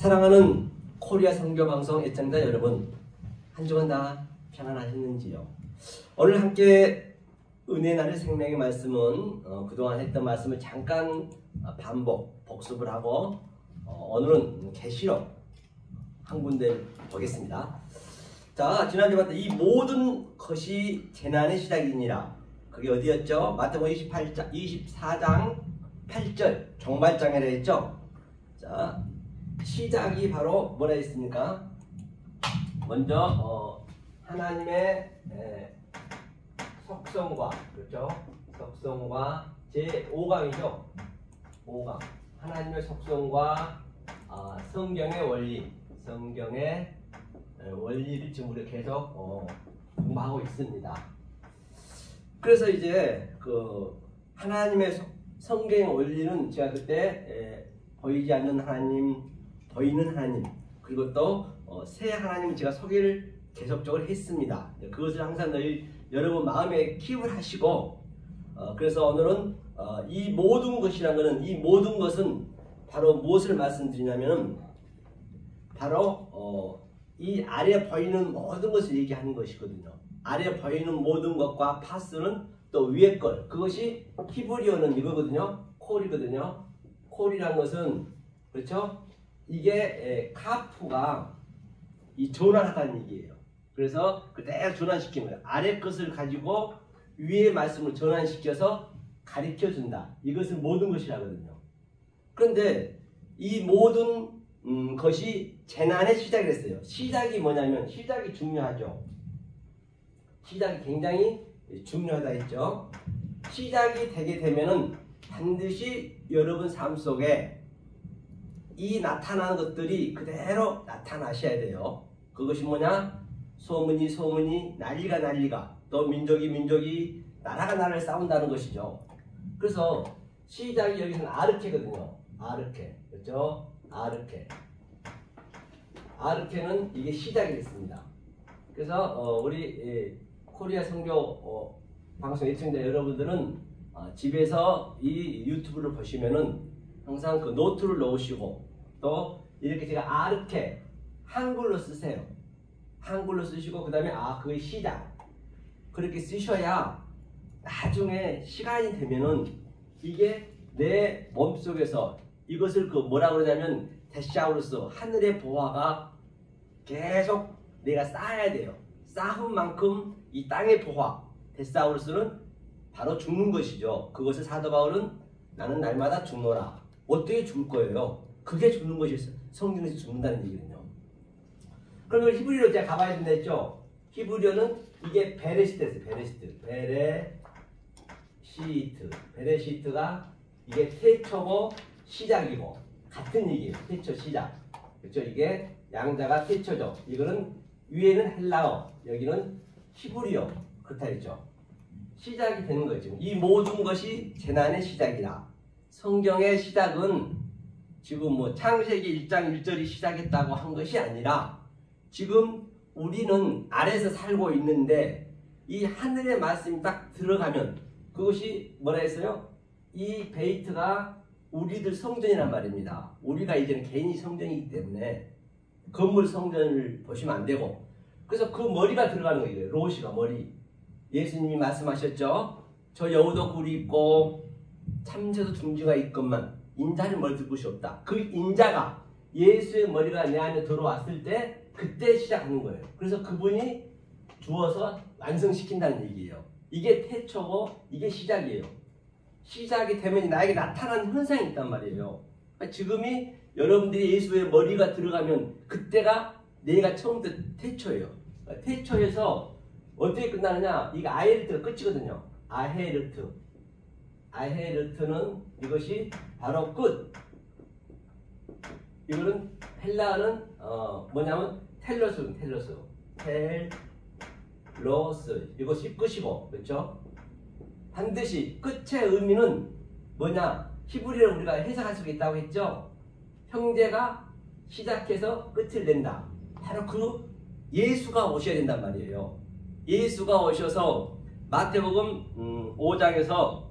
사랑하는 코리아 선교방송 애청자 여러분, 한 주간 다 평안하셨는지요? 오늘 함께 은혜 나눌 생명의 말씀은 그동안 했던 말씀을 잠깐 복습을 하고 오늘은 계시록 한 군데 보겠습니다. 자, 지난주에 봤던 이 모든 것이 재난의 시작이니라. 그게 어디였죠? 마태복음 24장 8절 종말장이라 했죠. 자, 시작이 바로 뭐라 했습니까? 먼저 하나님의 속성과, 그렇죠? 속성과 제5강이죠. 5강. 하나님의 속성과 성경의 원리, 성경의 원리를 지금 우리가 계속 공부하고 있습니다. 그래서 이제 그 하나님의 성경의 원리는 제가 그때 보이지 않는 하나님, 보이는 하나님, 그리고 또 새 하나님을 제가 소개를 계속적으로 했습니다. 그것을 항상 여러분 마음에 기억을 하시고, 그래서 오늘은 이 모든 것이라는 것은, 이 모든 것은 바로 무엇을 말씀드리냐면은 바로 이 아래 보이는 모든 것을 얘기하는 것이거든요. 아래 보이는 모든 것과 파스는 또 위에 것, 그것이 히브리어는 이거거든요. 콜이거든요. 콜이라는 것은, 그렇죠? 이게 카프가 이 전환하다는 얘기예요. 그래서 그대로 전환시키는 거예요. 아래 것을 가지고 위의 말씀을 전환시켜서 가르쳐 준다. 이것은 모든 것이라거든요. 그런데 이 모든 것이 재난의 시작이랬어요. 시작이 뭐냐면, 시작이 중요하죠. 시작이 굉장히 중요하다 했죠. 시작이 되게 되면은 반드시 여러분 삶 속에 이 나타나는 것들이 그대로 나타나셔야 돼요. 그것이 뭐냐? 소문이 난리가 또 민족이 나라가 나라를 싸운다는 것이죠. 그래서 시작이 여기서는 아르케거든요. 아르케, 그렇죠? 아르케는 이게 시작이 됐습니다. 그래서 우리 코리아 선교 방송 애청자 여러분들은 집에서 이 유튜브를 보시면은 항상 그 노트를 넣으시고, 또 이렇게 제가 아르케 한글로 쓰세요. 한글로 쓰시고, 그 다음에 그의 시작, 그렇게 쓰셔야 나중에 시간이 되면은 이게 내 몸속에서 이것을 그 뭐라 그러냐면 데샤우루스, 하늘의 보화가 계속 내가 쌓아야 돼요. 쌓은 만큼 이 땅의 보화, 데사우루스는 바로 죽는 것이죠. 그것을 사도 바울은 나는 날마다 죽노라. 어떻게 죽을 거예요? 그게 죽는 것이 성경에서 죽는다는 얘기거든요. 그러면 히브리어로 제가 가봐야 된다 했죠. 히브리어는 이게 베레시트였어요. 베레시트가 이게 태초고 시작이고 같은 얘기예요. 태초, 시작. 그렇죠? 이게 양자가 태초죠. 이거는 위에는 헬라어, 여기는 히브리어, 그렇다 했죠. 시작이 되는 거죠. 이 모든 것이 재난의 시작이다. 성경의 시작은 지금 뭐 창세기 1장 1절이 시작했다고 한 것이 아니라, 지금 우리는 아래에서 살고 있는데 이 하늘의 말씀이 딱 들어가면 그것이 뭐라 했어요? 이 베이트가 우리들 성전이란 말입니다. 우리가 이제는 개인이 성전이기 때문에 건물 성전을 보시면 안 되고, 그래서 그 머리가 들어가는 거예요. 로시가 머리. 예수님이 말씀하셨죠. 저 여우도 굴이 있고 참새도 둥지가 있건만 인자는 머리 들 곳이 없다. 그 인자가, 예수의 머리가 내 안에 들어왔을 때 그때 시작하는 거예요. 그래서 그분이 주어서 완성시킨다는 얘기예요. 이게 태초고 이게 시작이에요. 시작이 되면 나에게 나타나는 현상이 있단 말이에요. 그러니까 지금이 여러분들이 예수의 머리가 들어가면 그때가 내가 처음부터 태초예요. 그러니까 태초에서 어떻게 끝나느냐? 이거 아헤르트가 끝이거든요. 아헤르트는 이것이 바로 끝. 이거는 헬라어는 뭐냐면 텔로스. 이것이 끝이고, 그렇죠? 반드시 끝의 의미는 뭐냐? 히브리어를 우리가 해석할 수가 있다고 했죠. 형제가 시작해서 끝을 낸다. 바로 그 예수가 오셔야 된단 말이에요. 예수가 오셔서 마태복음 5장에서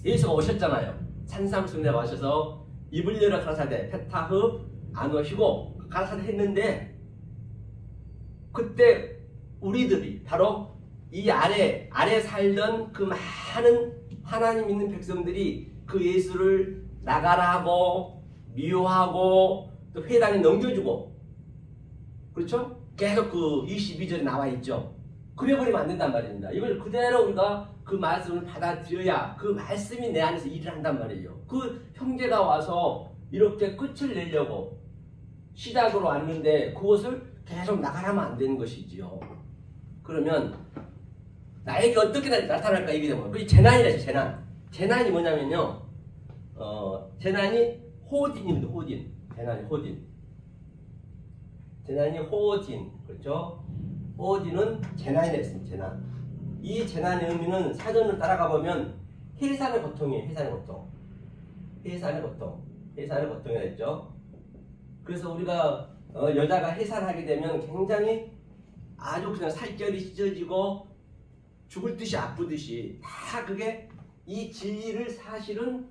예수가 오셨잖아요. 산상순례 와셔서 입을 열어 가라사대 페타흐 안 오시고 가사를 했는데 그때 우리들이 바로 이 아래 살던 그 많은 하나님 믿는 백성들이 그 예수를 나가라 하고 미워하고 또 회당에 넘겨주고 그렇죠? 계속 그 22절에 나와 있죠. 그래버리면 안 된단 말입니다. 이걸 그대로 우리가 그 말씀을 받아들여야 그 말씀이 내 안에서 일을 한단 말이에요. 그 형제가 와서 이렇게 끝을 내려고 시작으로 왔는데 그것을 계속 나가라면 안 되는 것이지요. 그러면 나에게 어떻게 나타날까 이게 되면 그 재난이라죠. 재난이 뭐냐면요. 재난이 호딘입니다. 호딘. 재난이 호딘. 재난이 호딘. 그렇죠? 호딘은 재난이라 했습니다. 재난. 이 재난의 의미는 사전을 따라가 보면 해산의 고통이에요. 해산의 고통. 해산의 고통. 해산의 고통이라 했죠. 그래서 우리가 여자가 해산하게 되면 굉장히 아주 그냥 살결이 찢어지고 죽을 듯이 아프듯이 다 그게 이 진리를 사실은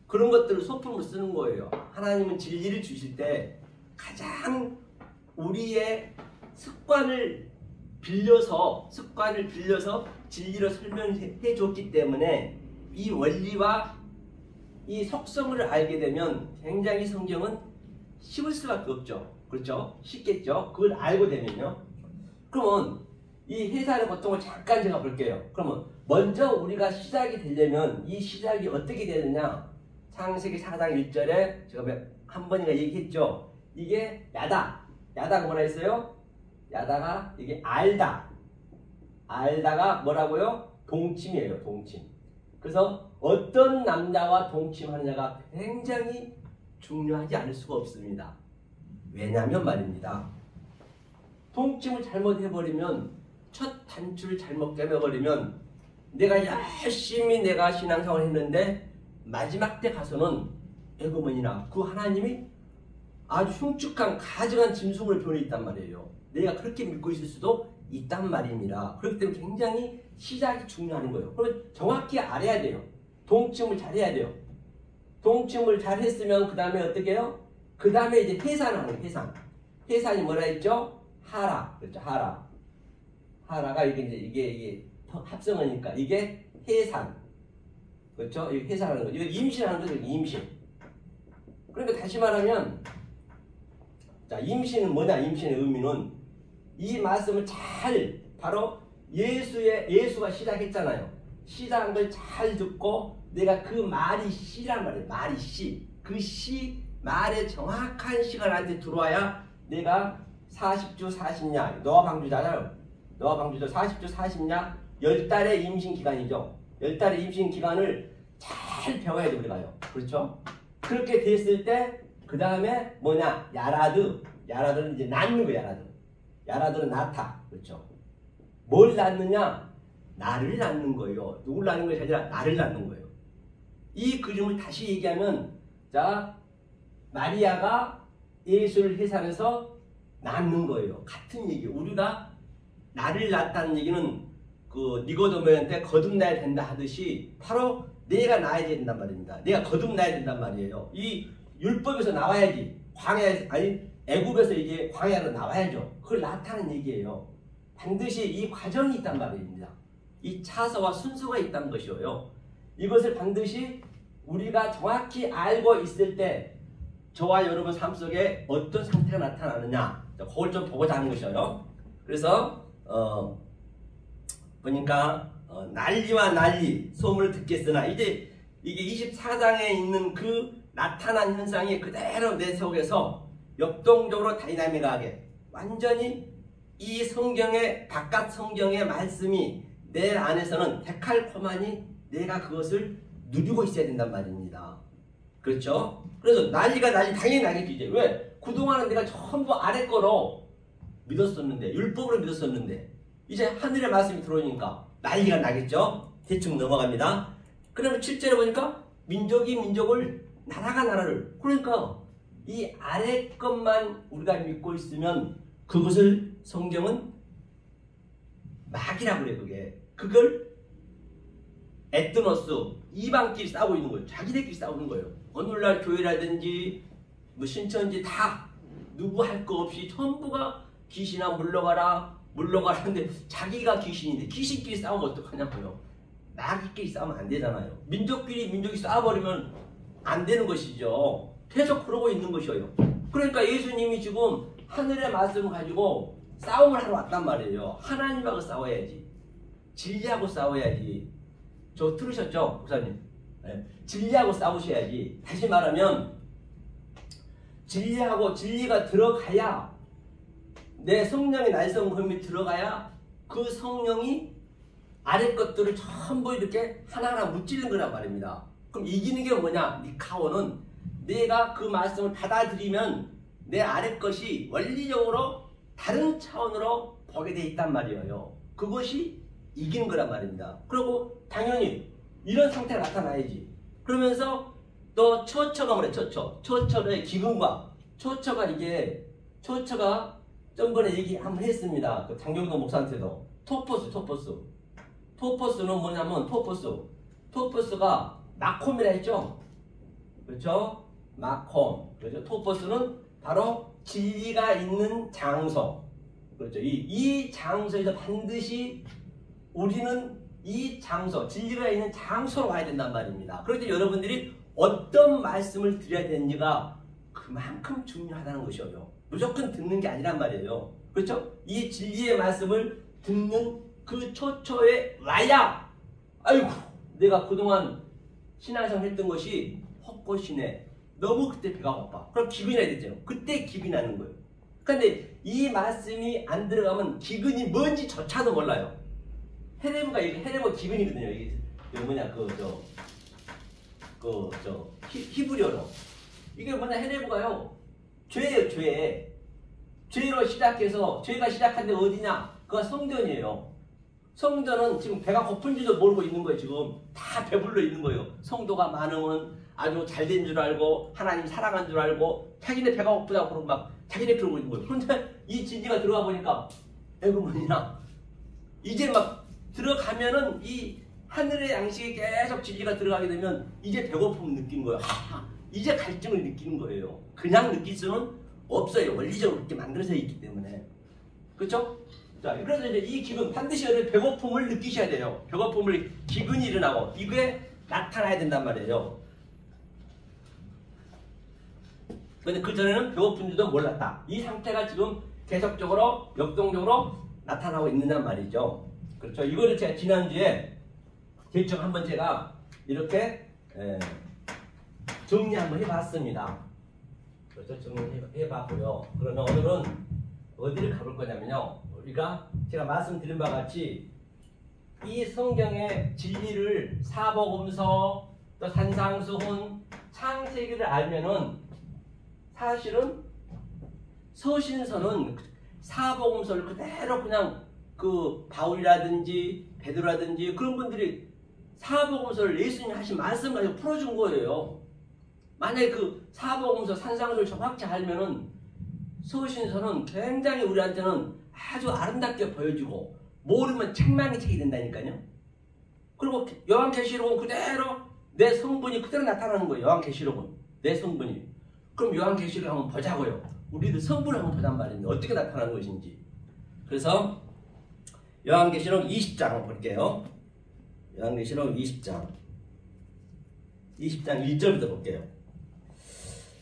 그런 것들을 소품으로 쓰는 거예요. 하나님은 진리를 주실 때 가장 우리의 습관을 빌려서 진리로 설명해 줬기 때문에 이 원리와 이 속성을 알게 되면 굉장히 성경은 쉬울 수밖에 없죠. 그렇죠? 쉽겠죠? 그걸 알고 되면요. 그러면 이 해산의 고통을 잠깐 제가 볼게요. 그러면 먼저 우리가 시작이 되려면 이 시작이 어떻게 되느냐? 창세기 4장 1절에 제가 한 번인가 얘기했죠. 이게 야다가 뭐라 했어요? 야다가 이게 알다가 뭐라고요? 동침이에요. 동침. 그래서 어떤 남자와 동침하느냐가 굉장히 중요하지 않을 수가 없습니다. 왜냐하면 말입니다. 동침을 잘못해버리면 첫 단추를 잘못 깨매버리면 내가 열심히 내가 신앙생활을 했는데 마지막 때 가서는 에고먼이나 그 하나님이 아주 흉측한 가증한 짐승을 변해있단 말이에요. 내가 그렇게 믿고 있을 수도 있단 말입니다. 그렇기 때문에 굉장히 시작이 중요한 거예요. 그러면 정확히 알아야 돼요. 동침을 잘해야 돼요. 동침을 잘했으면 그 다음에 어떻게 해요? 그 다음에 이제 해산하는 해산. 해산이 뭐라 했죠? 하라. 그렇죠. 하라가 이게 합성어니까 이게 해산. 그렇죠? 이게 해산하는 거죠. 이거 임신하는 거죠. 임신. 그러니까 다시 말하면 자, 임신은 뭐냐? 임신의 의미는 이 말씀을 잘 바로 예수가 시작했잖아요. 시작한 걸 잘 듣고 내가 그 말이 씨란 말이에요. 말이 씨. 그 씨 말에 정확한 시간한테 들어와야 내가 40주 40냐 노아 방주잖아요. 노아 방주죠. 40주 40냐 10달의 임신 기간이죠. 10달의 임신 기간을 잘 배워야 돼 우리가요. 그렇죠? 그렇게 됐을 때 그 다음에 뭐냐? 야라드는 이제 낳는 거야. 야라드는 낳다. 그렇죠? 뭘 낳느냐? 나를 낳는 거예요. 누굴 낳는 것이 아니라 나를 낳는 거예요. 이 그림을 다시 얘기하면 자 마리아가 예수를 해산해서 낳는 거예요. 같은 얘기예요. 우리가 나를 낳았다는 얘기는 그 니고데모한테 거듭나야 된다 하듯이 바로 내가 낳아야 된단 말입니다. 내가 거듭나야 된단 말이에요. 이 율법에서 나와야지. 애굽에서 이제 광야로 나와야죠. 그걸 낳다는 얘기예요. 반드시 이 과정이 있단 말입니다. 이 차서와 순서가 있다는 것이에요. 이것을 반드시 우리가 정확히 알고 있을 때 저와 여러분 삶 속에 어떤 상태가 나타나느냐 그걸 좀 보고자 하는 것이에요. 그래서 보니까 난리와 난리 소문을 듣겠으나 이제 이게 24장에 있는 그 나타난 현상이 그대로 내 속에서 역동적으로 다이나믹하게 완전히 이 성경의 바깥 성경의 말씀이 내 안에서는 데칼코마니 내가 그것을 누리고 있어야 된단 말입니다. 그렇죠? 그래서 난리 당연히 나겠죠. 이제 왜? 그동안은 내가 전부 아래 거로 믿었었는데 율법으로 믿었었는데 이제 하늘의 말씀이 들어오니까 난리가 나겠죠. 대충 넘어갑니다. 그러면 7절에 보니까 민족이 민족을 나라가 나라를 그러니까 이 아래 것만 우리가 믿고 있으면 그것을 성경은 막이라고 그래. 그걸 에트노스 이방끼리 싸우고 있는 거예요. 자기들끼리 싸우는 거예요. 오늘날 교회라든지 뭐 신천지 다 누구 할 거 없이 전부가 귀신아 물러가라 물러가라는데 자기가 귀신인데 귀신끼리 싸우면 어떡하냐고요. 나기끼리 싸우면 안 되잖아요. 민족이 싸워버리면 안 되는 것이죠. 계속 그러고 있는 것이에요. 그러니까 예수님이 지금 하늘의 말씀을 가지고 싸움을 하러 왔단 말이에요. 하나님하고 싸워야지. 진리하고 싸워야지. 저 들으셨죠? 목사님? 네. 진리하고 싸우셔야지. 다시 말하면 진리가 들어가야 내 성령의 날성금이 들어가야 그 성령이 아래 것들을 전부 이렇게 하나하나 무찌르는 거란 말입니다. 그럼 이기는 게 뭐냐? 니카오는 내가 그 말씀을 받아들이면 내 아래 것이 원리적으로 다른 차원으로 보게 돼 있단 말이에요. 그것이 이기는 거란 말입니다. 그리고 당연히 이런 상태가 나타나야지. 그러면서 또 처처가 뭐래? 처처의 기근과 처처가 전번에 얘기 한번 했습니다. 그 장경도 목사한테도 토포스는 뭐냐면 토포스가 마콤이라 했죠. 그렇죠? 마콤. 그렇죠? 토포스는 바로 진리가 있는 장소. 그렇죠? 이 장소에서 반드시 우리는 이 장소, 진리가 있는 장소로 와야 된단 말입니다. 그럴 때 여러분들이 어떤 말씀을 드려야 되는지가 그만큼 중요하다는 것이에요. 무조건 듣는 게 아니란 말이에요. 그렇죠? 이 진리의 말씀을 듣는 그 초초에 와야 아이고 내가 그동안 신앙생활 했던 것이 헛것이네. 너무 그때 배가 고파. 그럼 기근이 나야 되잖아요. 그때 기근이 나는 거예요. 그런데 이 말씀이 안 들어가면 기근이 뭔지조차도 몰라요. 헤레브가 기근이거든요. 이게 뭐냐 히브리어로 이게 뭐냐 헤레브가요. 죄예요. 죄로 시작해서 죄가 시작한 데 어디냐? 그가 성전이에요. 성전은 지금 배가 고픈지도 모르고 있는 거예요. 지금 다 배불러 있는 거예요. 성도가 많으면 아주 잘된 줄 알고 하나님 사랑한 줄 알고 자기네 배가 고프다고 그러고 막 자기네 그러고 있는 거예요. 그런데 이 진리가 들어가 보니까 에그머니나 이제 막 들어가면은 이 하늘의 양식이 계속 진리가 들어가게 되면 이제 배고픔을 느끼는 거예요. 이제 갈증을 느끼는 거예요. 그냥 느낄 수는 없어요. 원리적으로 그렇게 만들어져 있기 때문에. 그렇죠? 자, 그래서 이제 이 기근 반드시 여러분 배고픔을 느끼셔야 돼요. 기근이 일어나고 이게 나타나야 된단 말이에요. 근데 그 전에는 배고픈 줄도 몰랐다. 이 상태가 지금 계속적으로 역동적으로 나타나고 있느냐 말이죠. 그렇죠? 이거를 제가 지난주에 대충 한번 제가 이렇게 정리 한번 해봤습니다. 그렇죠? 정리해봤고요. 그러면 오늘은 어디를 가볼 거냐면요. 우리가 제가 말씀드린 바와 같이 이 성경의 진리를 사복음서 또 산상수훈 창세기를 알면은 사실은 서신서는 사복음서를 그대로 그냥 그 바울이라든지 베드로라든지 그런 분들이 사복음서를 예수님이 하신 말씀 가지고 풀어준 거예요. 만약에 그 사복음서 산상수를 정확히 알면은 서신서는 굉장히 우리한테는 아주 아름답게 보여주고 모르면 책망의 책이 된다니까요. 그리고 요한계시록은 그대로 내 성분이 그대로 나타나는 거예요. 요한계시록은 내 성분이. 그럼 요한계시록 한번 보자고요. 우리도 성분을 한번 보단 말입니다. 어떻게 나타나는 것인지. 그래서 요한계시록 20장 한번 볼게요. 요한계시록 20장 1절부터 볼게요.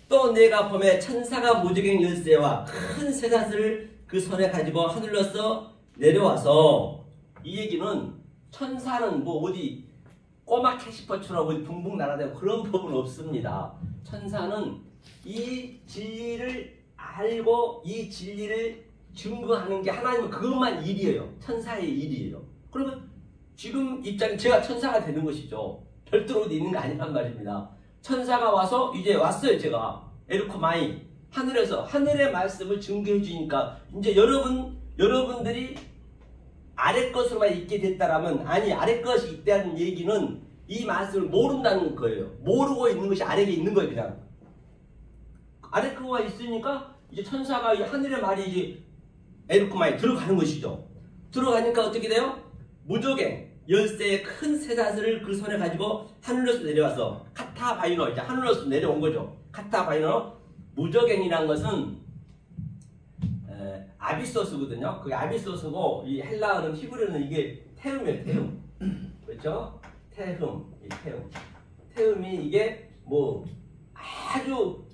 또 내가 봄에 천사가 무지개 열쇠와 큰 쇠사슬을 그 손에 가지고 하늘로서 내려와서 이 얘기는 천사는 뭐 어디 꼬마 캐시퍼처럼 어디 붕붕 날아다니고 그런 법은 없습니다. 천사는 이 진리를 알고 이 진리를 증거하는 게 하나님은 그것만 일이에요. 천사의 일이에요. 그러면 지금 입장에 제가 천사가 되는 것이죠. 별도로 어디 있는 게 아니란 말입니다. 천사가 와서 이제 왔어요. 제가 에르코마이 하늘에서 하늘의 말씀을 증거해 주니까 이제 여러분들이 아래 것으로만 있게 됐다라면 아니 아래 것이 있다는 얘기는 이 말씀을 모른다는 거예요. 모르고 있는 것이 아래에 있는 거예요. 그냥 아래 거가 있으니까 이제 천사가 이 하늘의 말이 이제 에르코마이 들어가는 것이죠. 들어가니까 어떻게 돼요? 무조갱 열쇠의 큰 쇠사슬을 그 손에 가지고 하늘로서 내려와서 카타바이노 이제 하늘로서 내려온 거죠. 카타바이노 무적행이라는 것은 아비소스거든요. 그게 아비소스고 이 헬라어는 히브리어는 이게 태음이에요. 태음. 그렇죠? 태음. 이 태음. 태음이 이게 뭐 아주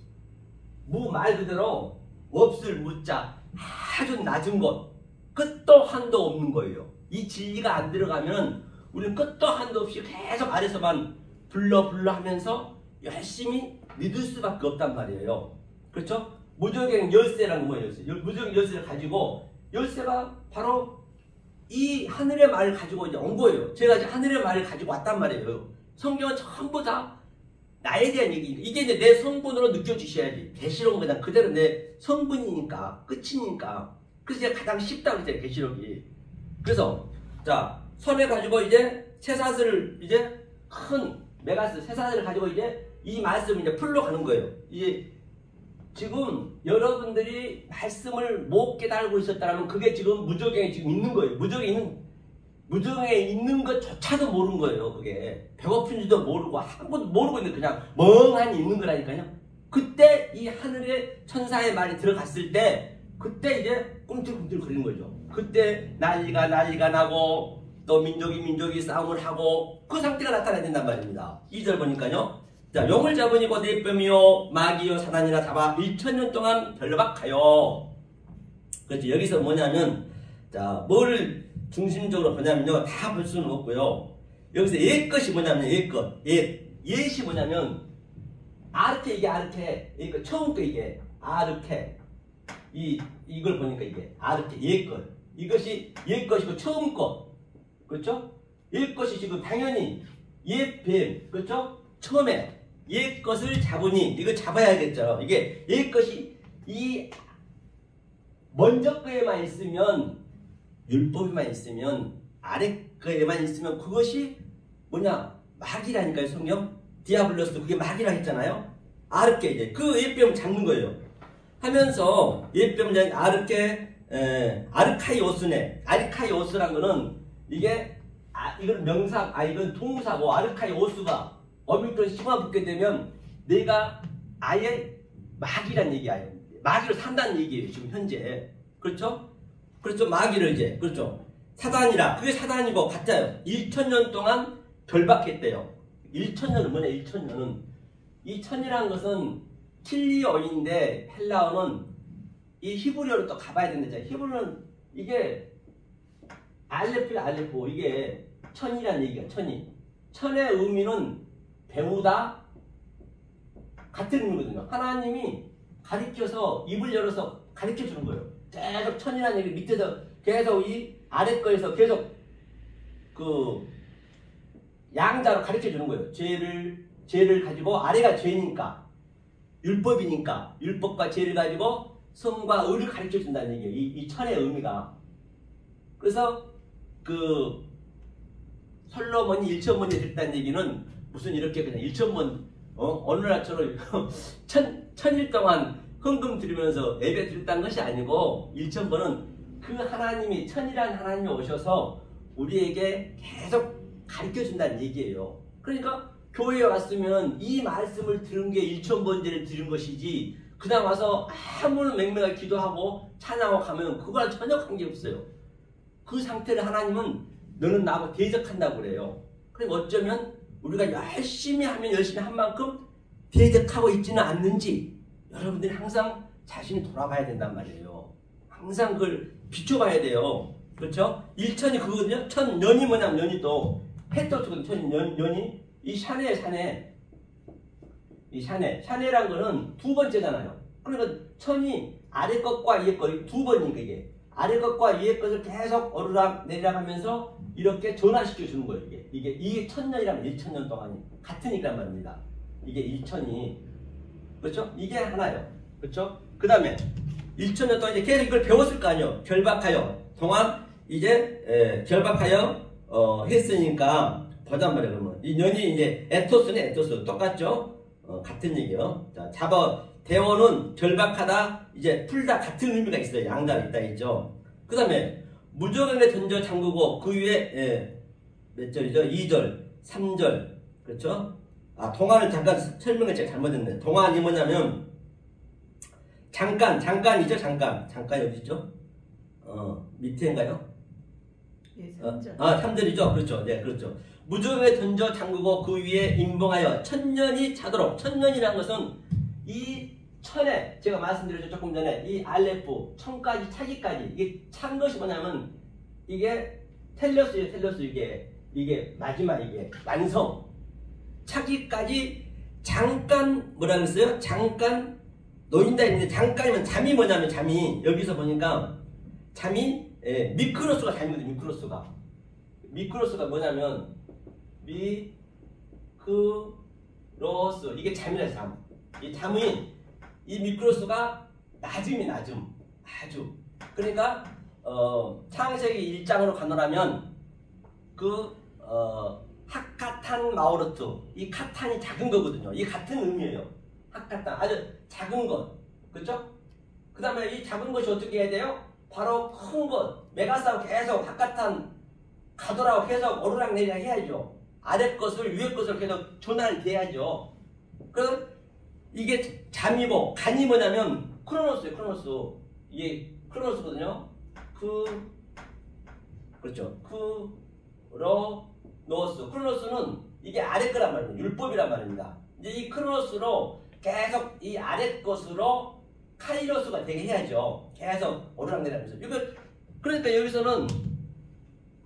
말 그대로 없을 무자 아주 낮은 것 끝도 한도 없는 거예요. 이 진리가 안 들어가면 우리는 끝도 한도 없이 계속 아래서만 불러 하면서 열심히 믿을 수밖에 없단 말이에요. 그렇죠? 무적행 열쇠라는 거 뭐예요? 무적행 열쇠를 가지고 열쇠가 바로 이 하늘의 말을 가지고 이제 온 거예요. 제가 이제 하늘의 말을 가지고 왔단 말이에요. 성경은 전부 다 나에 대한 얘기. 이게 이제 내 성분으로 느껴지셔야지. 계시록은 그냥 그대로 내 성분이니까 끝이니까. 그래서 제가 가장 쉽다고 했어요. 계시록이. 그래서 자 손에 가지고 이제 쇠사슬을 이제 큰 메가스 쇠사슬을 가지고 이제 이 말씀을 이제 풀러 가는 거예요. 이제 지금 여러분들이 말씀을 못 깨달고 있었다면 그게 지금 무적행에 지금 있는 거예요. 무적행에 있는 것조차도 모르는 거예요. 그게 배고픈지도 모르고 아무것도 모르고 있는데 그냥 멍하니 있는 거라니까요. 그때 이 하늘의 천사의 말이 들어갔을 때 그때 이제 꿈틀꿈틀 거리는 거죠. 그때 난리가 나고 또 민족이 싸움을 하고 그 상태가 나타나야 된단 말입니다. 2절 보니까요. 자, 용을 잡으니 곧 뇌뱀이요 마귀요 사단이라 잡아 1000년 동안 결박하여. 그렇죠. 여기서 뭐냐면 자 뭐를 중심적으로 보냐면요. 다 볼 수는 없고요. 여기서 옛것이 뭐냐면 옛이 뭐냐면 아르케 이게 아르케 이거 처음 거 이게 아르케 이걸 보니까 이게 아르케 옛것 이것이 옛것이고 처음 것 그렇죠? 옛것이 지금 당연히 옛뱀 그렇죠? 처음에 옛것을 잡으니 이거 잡아야겠죠. 이게 옛것이 이 먼저 거에만 있으면 율법에만 있으면 아래 거에만 있으면 그것이 뭐냐 마귀라니까요. 성경 디아블로스 그게 마귀라 했잖아요. 아르케 이제 그 옛뱀 잡는 거예요. 하면서 옛뱀 아르케 아르카이오스네. 아르카이오스란 거는 이게 이건 명사 이건 동사고 아르카이오스가 어미크론 심화 붙게 되면 내가 아예 마귀란 얘기예요. 마귀로 산다는 얘기예요. 지금 현재. 그렇죠? 그렇죠. 마귀를 이제 그렇죠. 사단이라 그게 사단이고 같아요. 1000년 동안 결박했대요. 1000년은 뭐냐 1000년은 이 천이라는 것은 킬리어인데 헬라어는 이 히브리어로 또 가봐야 된다. 히브리어는 이게 알레포 이게 천이라는 얘기야. 천의 의미는 배우다 같은 의미거든요. 하나님이 가르쳐서 입을 열어서 가르쳐 주는 거예요. 계속 천이라는 얘기 밑에서 계속 이 아래 거에서 계속 그 양자로 가르쳐 주는 거예요. 죄를 가지고 아래가 죄니까 율법이니까 율법과 죄를 가지고 성과 의를 가르쳐 준다는 얘기예요. 이 천의 의미가. 그래서 그 솔로몬이 1000번에 됐다는 얘기는 무슨 이렇게 그냥 1000번 어느 날처럼 천일 동안 헌금 드리면서 예배 드렸다는 것이 아니고 1000번은 그 하나님이 천이라는 하나님이 오셔서 우리에게 계속 가르쳐 준다는 얘기예요. 그러니까 교회에 왔으면 이 말씀을 들은 게 1000번째를 들은 것이지 그냥 와서 아무런 맹맹하게 기도하고 찬양하고 가면 그거랑 전혀 관계없어요. 그 상태를 하나님은 너는 나하고 대적한다고 그래요. 그러니까 어쩌면 우리가 열심히 하면 열심히 한 만큼 대적하고 있지는 않는지 여러분들이 항상 자신이 돌아봐야 된단 말이에요. 항상 그걸 비춰봐야 돼요. 그렇죠? 1000이 그거거든요. 1000년이 뭐냐면 년이 또 해토트거든요. 1000년이 이 샤네란 거는 두 번째잖아요. 그러니까 천이 아래 것과 위에 것 두 번이니까 이게 아래 것과 위에 것을 계속 오르락 내리락 하면서 이렇게 전환시켜 주는 거예요. 이게 1000년이라면 1000년 동안이 같으니까 말입니다. 이게 1000이 그렇죠? 이게 하나요. 그렇죠? 그 다음에 1000년 동안 이제 계속 이걸 배웠을 거 아니에요. 결박하여 동안 이제 결박하여 했으니까 보단 말이에요. 그러면 이 년이 이제 에토스네 에토스 똑같죠? 같은 얘기요. 자, 대원은 결박하다 이제 풀다 같은 의미가 있어요. 양다 있다 있죠. 그 다음에 무적행에 던져 잠그고 그 위에 몇 절이죠? 2절, 3절 그렇죠? 동안을 잠깐 설명을 제가 잘못했네. 동안이 뭐냐면 잠깐이죠. 잠깐 여기 있죠. 밑에인가요? 예, 3절. 3절이죠. 그렇죠. 네, 그렇죠. 무덤에 던져 잠그고 그 위에 임봉하여 천년이 차도록. 천년이라는 것은 이 천에 제가 말씀드렸죠. 조금 전에 이 알레프 천까지 차기까지 이게 찬 것이 뭐냐면 이게 텔레스예요. 텔레스 이게 마지막 이게 완성 차기까지 잠깐 뭐라 그랬어요? 잠깐 놓인다 했는데 잠깐이면 잠이 뭐냐면 잠이 여기서 보니까 잠이 미크로스가 잠이거든요. 미크로스가 뭐냐면 미크로스 이게 잠이라 잠. 이 잠이 이 미크로스가 낮음 아주 그러니까 창세기 1장으로 가노라면 하카탄 마오르트 이 카탄이 작은 거거든요. 이 같은 의미예요. 하카탄 아주 작은 것 그렇죠? 그 다음에 이 작은 것이 어떻게 해야 돼요? 바로 큰 것 메가싸움 계속 하카탄 가더라고 계속 오르락내리락 해야죠. 아래 것을 위에 것을 계속 전환이 돼야죠. 그럼 이게 잠이고 간이 뭐냐면 크로노스예요. 크로노스 이게 크로노스거든요. 그렇죠. 크로노스는 이게 아래 거란 말입니다. 율법이란 말입니다. 이제 이 크로노스로 계속 이 아래 것으로 카이로스가 되게 해야죠. 계속 오르락내리락하면서 이거 그러니까 여기서는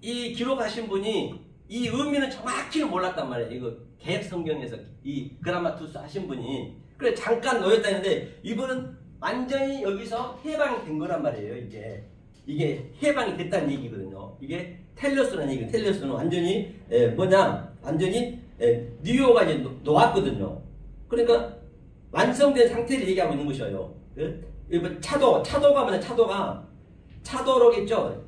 이 기록하신 분이 이 의미는 정확히는 몰랐단 말이에요. 이거 개역 성경에서 이 그라마투스 하신 분이 그래 잠깐 놓였다 했는데 이분은 완전히 여기서 해방이 된 거란 말이에요. 이게 해방이 됐다는 얘기거든요. 이게 텔레스라는 얘기예요. 텔레스는 완전히 완전히 뉴요가 이제 놓았거든요. 그러니까 완성된 상태를 얘기하고 있는 것이에요. 차도가 뭐냐? 차도록이죠.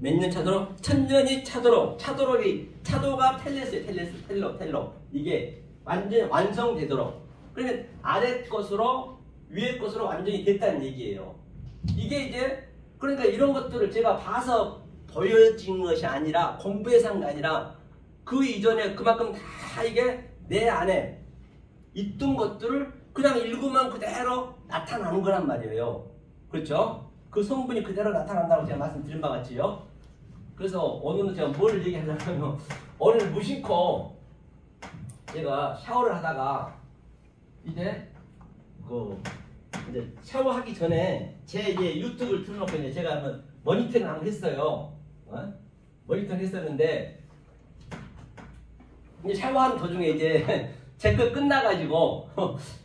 몇 년 차도록? 천년이 차도록. 차도가 텔레스예요. 텔로. 이게 완전 완성되도록. 그러면 아래 것으로 위에 것으로 완전히 됐다는 얘기예요. 이게 이제 그러니까 이런 것들을 제가 봐서 보여진 것이 아니라 공부해서 한 게 아니라 그 이전에 그만큼 다 이게 내 안에 있던 것들을 그냥 읽으면 그대로 나타나는 거란 말이에요. 그렇죠? 그 성분이 그대로 나타난다고 제가 말씀드린 바 같지요. 그래서 오늘은 제가 뭘 얘기하려면 오늘 무심코 제가 샤워를 하다가 이제 샤워하기 전에 제 유튜브를 틀어놓고 이제 제가 한번 모니터링을 한번 했어요. 모니터링 했었는데 이제 샤워하는 도중에 이제 제 거 끝나가지고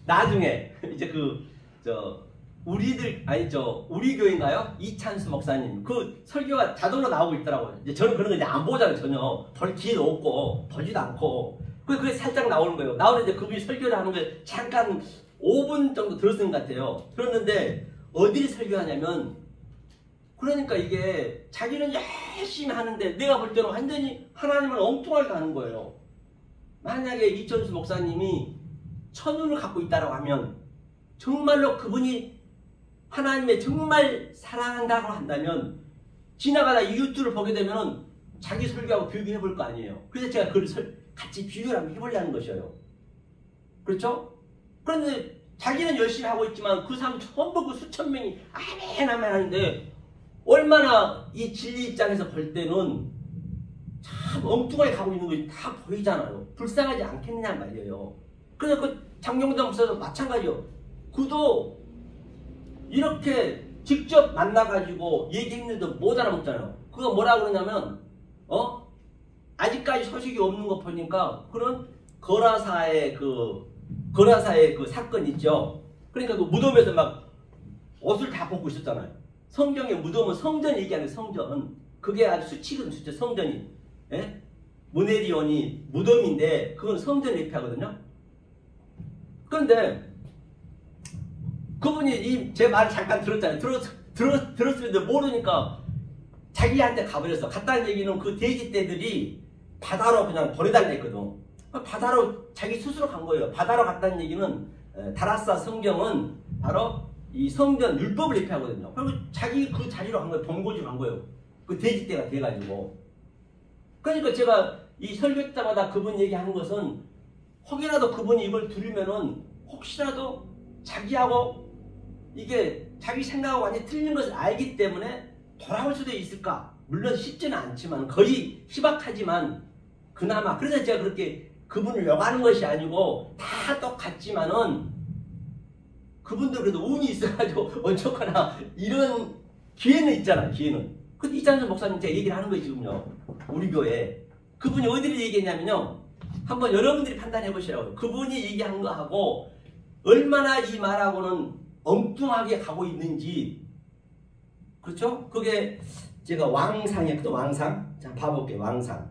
나중에 이제 우리 교회인가요? 이찬수 목사님 그 설교가 자동으로 나오고 있더라고요. 이제 저는 그런 거 이제 안 보잖아요. 전혀 볼 기회도 없고 보지도 않고 그게 살짝 나오는 거예요. 나오는데 그분이 설교를 하는 걸 잠깐 5분 정도 들었은 것 같아요. 들었는데 어디를 설교하냐면 그러니까 이게 자기는 열심히 하는데 내가 볼 때는 완전히 하나님을 엉뚱하게 하는 거예요. 만약에 이천수 목사님이 천운을 갖고 있다고 하면 정말로 그분이 하나님의 정말 사랑한다고 한다면 지나가다 이 유튜브를 보게 되면 자기 설교하고 비교해 볼 거 아니에요. 그래서 제가 그걸 같이 비교를 한번 해보려는 것이에요. 그렇죠? 그런데 자기는 열심히 하고 있지만 그 사람 전부 그 수천 명이 아멘 하는데 얼마나 이 진리 입장에서 볼 때는 참 엉뚱하게 가고 있는 것이 다 보이잖아요. 불쌍하지 않겠느냐 말이에요. 그래서 그 장용덕 목사도 마찬가지요. 그도 이렇게 직접 만나가지고 얘기했는데도 못 알아먹잖아요. 그거 뭐라 그러냐면 아직까지 소식이 없는 거 보니까 그런 거라사의 그 사건 있죠. 그러니까 그 무덤에서 막 옷을 다 벗고 있었잖아요. 성경의 무덤은 성전 얘기하는 성전. 그게 아주 수치거든, 진짜 성전이. 예? 무네리온이 무덤인데 그건 성전 얘기하거든요. 그런데 그분이 제 말을 잠깐 들었잖아요. 들었으면 모르니까 자기한테 가버렸어. 갔다는 얘기는 그 돼지떼들이 바다로 그냥 버려달라 했거든. 바다로 자기 스스로 간 거예요. 바다로 갔다는 얘기는 다라사 성경은 바로 이 성전 율법을 얘기하거든요. 그리고 자기 그 자리로 간 거예요. 본고지로 간 거예요. 그 돼지떼가 돼가지고. 그러니까 제가 이 설교 때마다 그분 얘기하는 것은 혹이라도 그분이 이걸 들으면은 혹시라도 자기하고 이게 자기 생각하고 완전히 틀린 것을 알기 때문에 돌아올 수도 있을까? 물론 쉽지는 않지만 거의 희박하지만 그나마 그래서 제가 그렇게 그분을 욕하는 것이 아니고 다 똑같지만은 그분들 그래도 운이 있어가지고 어쩌거나 이런 기회는 있잖아요. 기회는. 근데 이찬수 목사님 제가 얘기를 하는 거예요 지금요. 우리 교회 그분이 어디를 얘기했냐면요. 한번 여러분들이 판단해 보시라고요. 그분이 얘기한 거하고 얼마나 이 말하고는 엉뚱하게 가고 있는지. 그렇죠? 그게 제가 왕상에 또 왕상. 자 봐볼게요. 왕상.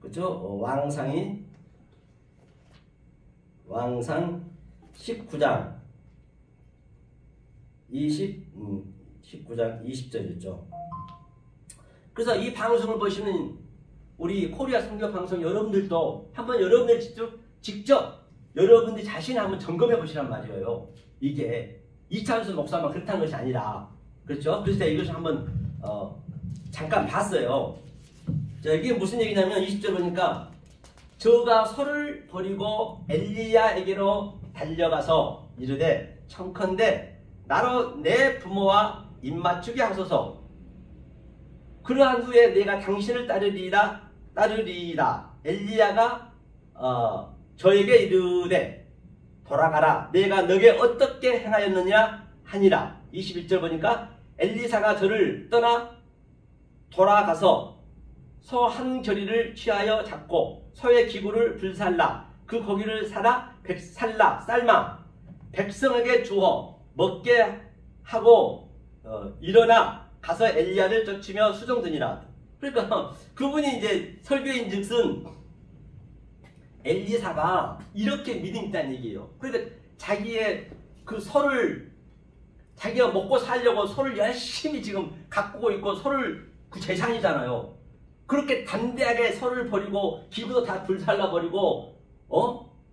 그렇죠? 왕상 19장 19장 20절이었죠. 그래서 이 방송을 보시는 우리 코리아 선교 방송 여러분들도 한번 여러분들 직접 여러분들 자신을 한번 점검해 보시란 말이에요. 이게 이찬수 목사만 그렇다는 것이 아니라 그렇죠? 그래서 제가 이것을 한번 잠깐 봤어요. 자, 이게 무슨 얘기냐면 20절 보니까 저가 소를 버리고 엘리야에게로 달려가서 이르되 청컨대 나로 내 부모와 입맞추게 하소서. 그러한 후에 내가 당신을 따르리이다. 엘리야가 저에게 이르되 돌아가라. 내가 너에게 어떻게 행하였느냐 하니라. 21절 보니까 엘리사가 저를 떠나 돌아가서 소 한 겨리를 취하여 잡고 소의 기구를 불살라 그 고기를 삶아 백성에게 주어 먹게 하고 일어나 가서 엘리야를 쫓으며 수종드니라. 그러니까 그분이 이제 설교인즉슨 엘리사가 이렇게 믿음이 있다는 얘기예요. 그러니까 자기의 그 소를 자기가 먹고 살려고 소를 열심히 지금 가꾸고 있고 소를 그 재산이잖아요. 그렇게 담대하게 소를 버리고 기구도 다 불살라 버리고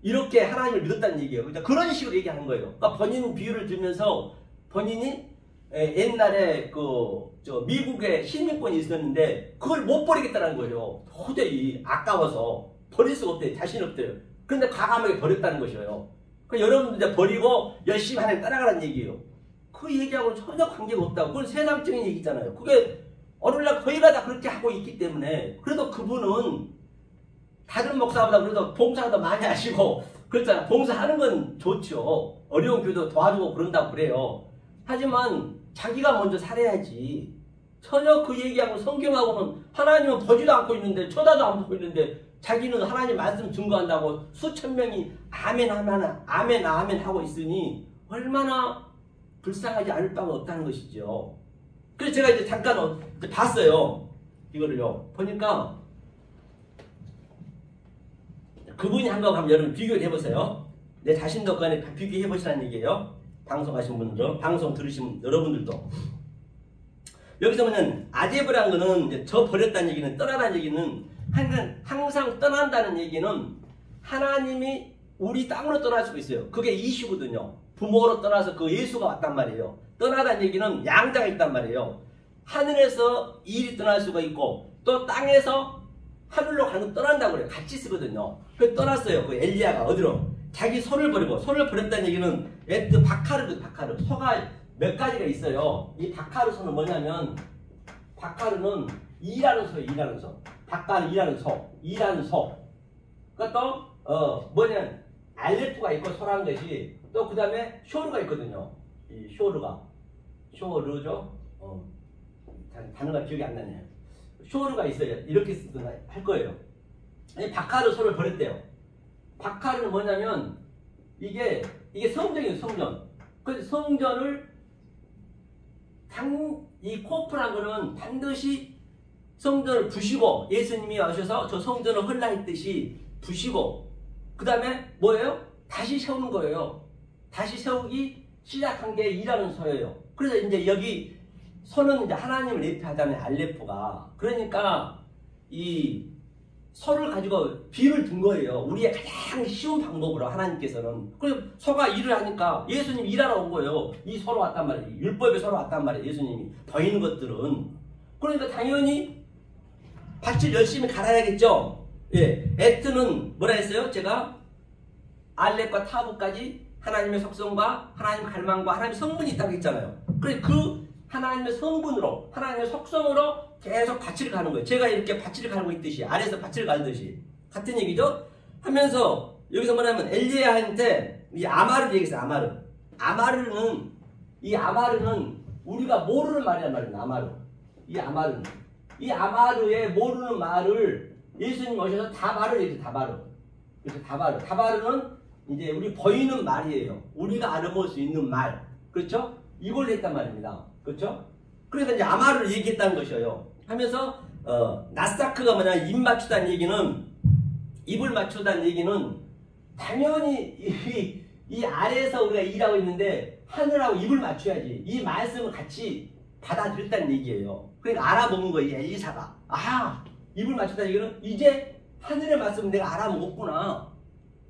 이렇게 하나님을 믿었다는 얘기예요. 그러니까 그런 식으로 얘기하는 거예요. 그러니까 본인 비유를 들면서 본인이 옛날에 미국에 시민권이 있었는데 그걸 못 버리겠다는 거예요. 도저히 아까워서 버릴 수가 없대요. 자신 없대요. 그런데 과감하게 버렸다는 것이에요. 그러니까 여러분들 이제 버리고 열심히 하나님 따라가라는 얘기예요. 그 얘기하고는 전혀 관계가 없다고. 그건 세상적인 얘기잖아요. 그게 오늘날 거의가 다 그렇게 하고 있기 때문에 그래도 그분은 다른 목사보다 그래도 봉사도 많이 하시고 그렇잖아요. 봉사하는 건 좋죠. 어려운 교회도 도와주고 그런다고 그래요. 하지만 자기가 먼저 살아야지. 전혀 그 얘기하고 성경하고는 하나님은 보지도 않고 있는데 쳐다도 안 보고 있는데 자기는 하나님 말씀 증거한다고 수천 명이 아멘 하고 있으니 얼마나 불쌍하지 않을 바가 없다는 것이죠. 그래서 제가 이제 잠깐 봤어요. 이거를요. 보니까 그분이 한 거 한번 여러분 비교를 해보세요. 내 자신도 그 안에 비교해 보시라는 얘기예요. 방송하신 분들도, 방송 들으신 여러분들도. 여기서 보면 아제브라는 거는 이제 저 버렸다는 얘기는 떠나다는 얘기는 항상 떠난다는 얘기는 하나님이 우리 땅으로 떠날 수가 있어요. 그게 이슈거든요. 부모로 떠나서 그 예수가 왔단 말이에요. 떠나다는 얘기는 양자가 있단 말이에요. 하늘에서 일이 떠날 수가 있고 또 땅에서 하늘로 가는 떠난다고 그래요. 같이 쓰거든요. 그래서 떠났어요. 그 엘리야가 어디로? 자기 소를 버리고. 소를 버렸다는 얘기는 바카르. 소가 몇 가지가 있어요. 이 바카르 소는 뭐냐면 바카르는 일하는 소예요. 일하는 소. 바카르 일하는 소. 그러니까 또 뭐냐면 알레프가 있고 소라는 것이 또 그 다음에 쇼르가 있거든요. 이 쇼르죠. 단어가 기억이 안 나네요. 쇼르가 있어요. 이렇게 쓰거나 할 거예요. 바카르 소를 버렸대요. 바카르는 뭐냐면 이게 성전이에요. 성전. 그래서 성전을 이 코프란 거는 반드시 성전을 부시고 예수님이 오셔서 저 성전을 헐라 했듯이 부시고 그 다음에 뭐예요? 다시 세우는 거예요. 다시 세우기 시작한 게 일하는 소예요. 그래서 이제 여기 소는 이제 하나님을 예표하자면 알레프가. 그러니까 이 소를 가지고 비유를 둔 거예요. 우리의 가장 쉬운 방법으로 하나님께서는. 그래서 소가 일을 하니까 예수님이 일하러 온 거예요. 이 소로 왔단 말이에요. 율법의 소로 왔단 말이에요. 예수님이. 보이는 것들은. 그러니까 당연히 밭을 열심히 갈아야겠죠. 예. 에트는 뭐라 했어요? 제가 알렙과 타브까지 하나님의 속성과 하나님의 갈망과 하나님의 성분이 있다고 했잖아요. 그래서 그 하나님의 성분으로 하나님의 속성으로 계속 밭을 가는 거예요. 제가 이렇게 밭을 갈고 있듯이 아래에서 밭을 갈듯이 같은 얘기죠. 하면서 여기서 뭐냐면 엘리야한테 이 아마르를 얘기했어요. 아마르는 우리가 모르는 말이란 말이에요. 아마르는 이 아마르의 모르는 말을 예수님 오셔서 다바르 얘기해요. 그래서 다바르는 이제 우리 보이는 말이에요. 우리가 알아볼 수 있는 말. 그렇죠? 이걸 했단 말입니다. 그렇죠? 그러니까 이제 아마르를 얘기했다는 것이에요. 하면서 나사크가 뭐냐 입 맞추다는 얘기는 입을 맞추다는 얘기는 당연히 이 아래에서 우리가 일하고 있는데 하늘하고 입을 맞춰야지. 이 말씀을 같이 받아들였다는 얘기예요. 그러니까 알아먹은 거예요. 엘리사가. 아, 입을 맞췄다는 얘기는 이제 하늘의 말씀을 내가 알아먹었구나.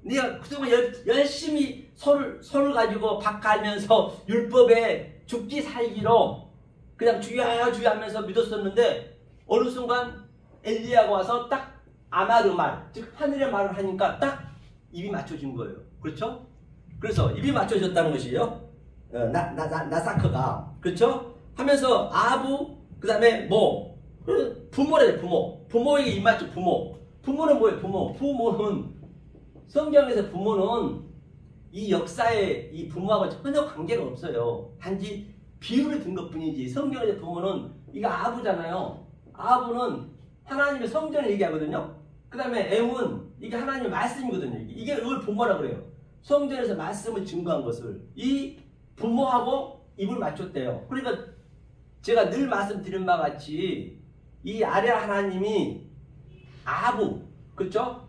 내가 그동안 열심히 손을 가지고 박 갈면서 율법에 죽기 살기로 그냥 주여 하면서 믿었었는데 어느 순간 엘리야가 와서 딱 아마르 말, 즉 하늘의 말을 하니까 딱 입이 맞춰진 거예요. 그렇죠? 그래서 입이 맞춰졌다는 것이에요. 나사크가. 그렇죠? 하면서 아부, 그 다음에 부모래, 부모에게 입 맞춰, 부모는 뭐예요? 부모는 성경에서 부모는 이 역사에 이 부모하고 전혀 관계가 없어요. 단지 비유를 든 것뿐이지. 성경에서 부모는 이거 아부잖아요. 아부는 하나님의 성전을 얘기하거든요. 그 다음에 M은 이게 하나님의 말씀이거든요. 이게 이걸 부모라 그래요. 성전에서 말씀을 증거한 것을 이 부모하고 입을 맞췄대요. 그러니까 제가 늘 말씀드린 바와 같이 이 아래 하나님이 아부, 그렇죠?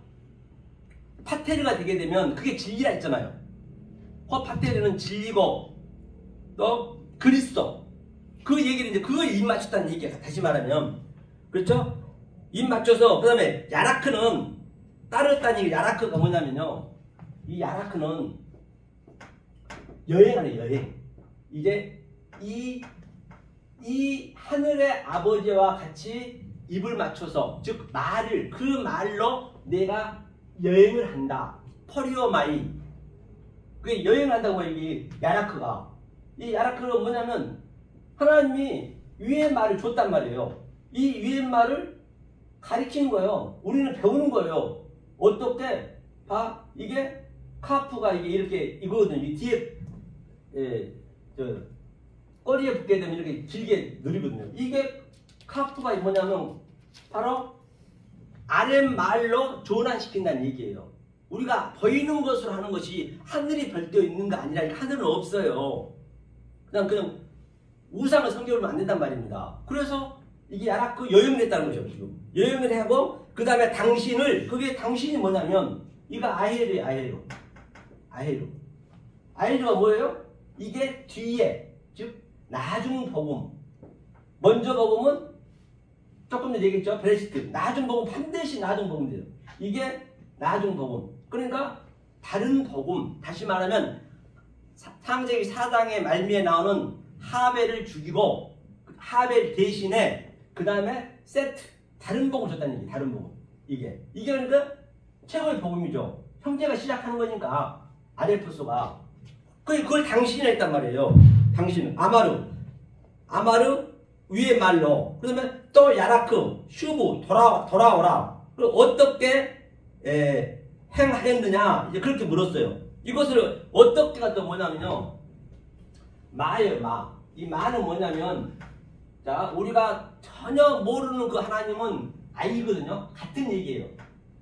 파테르가 되게 되면 그게 진리라 했잖아요. 파테르는 진리고 또 그리스도. 그 얘기를 이제 그걸 입 맞췄다는 얘기야. 다시 말하면 그렇죠? 입 맞춰서 그 다음에 야라크는 따르다는 얘기. 야라크가 뭐냐면요. 이 야라크는 여행하네 여행. 이제 이 하늘의 아버지와 같이 입을 맞춰서 즉 말을 그 말로 내가 여행을 한다. 퍼리오마이. 그게 여행한다고 여기 야라크가. 이 야라크가 뭐냐면 하나님이 위의 말을 줬단 말이에요. 이 위의 말을 가리키는 거예요. 우리는 배우는 거예요. 어떻게? 봐. 이게 카프가 이렇게 이거거든요. 이 뒤에 꼬리에 붙게 되면 이렇게 길게 누리거든요. 이게 카프가 뭐냐면 바로 아랫말로 전환시킨다는 얘기예요. 우리가 보이는 것으로 하는 것이 하늘이 별도 있는 거 아니라 하늘은 없어요. 그냥 우상을 섬겨보면 안 된단 말입니다. 그래서 이게 야라크 여행을 했다는 거죠. 지금 여행을 하고 그 다음에 그게 당신이 뭐냐면 이거 아헤르예요. 아헤르가 뭐예요? 이게 뒤에 즉 나중 복음. 먼저 복음은 조금 전에 얘기했죠. 브레시트. 나중 복음 반드시 나중 복음 돼요. 이게 나중 복음. 그러니까 다른 복음. 다시 말하면 창세기 4장의 말미에 나오는 하벨을 죽이고 하벨 대신에 그 다음에 세트 다른 복음 줬다는 얘기. 다른 복음. 이게 그러니까 최고의 복음이죠. 형제가 시작하는 거니까 아레프소가 그걸 당신이 했단 말이에요. 당신은 아마르 위의 말로. 그러면 또 야라크 슈브 돌아오라. 그럼 어떻게 행하였느냐 이제 그렇게 물었어요. 이것을 어떻게가 또 뭐냐면요. 마예요. 이 마는 뭐냐면 자 우리가 전혀 모르는 그 하나님은 아이거든요. 같은 얘기예요.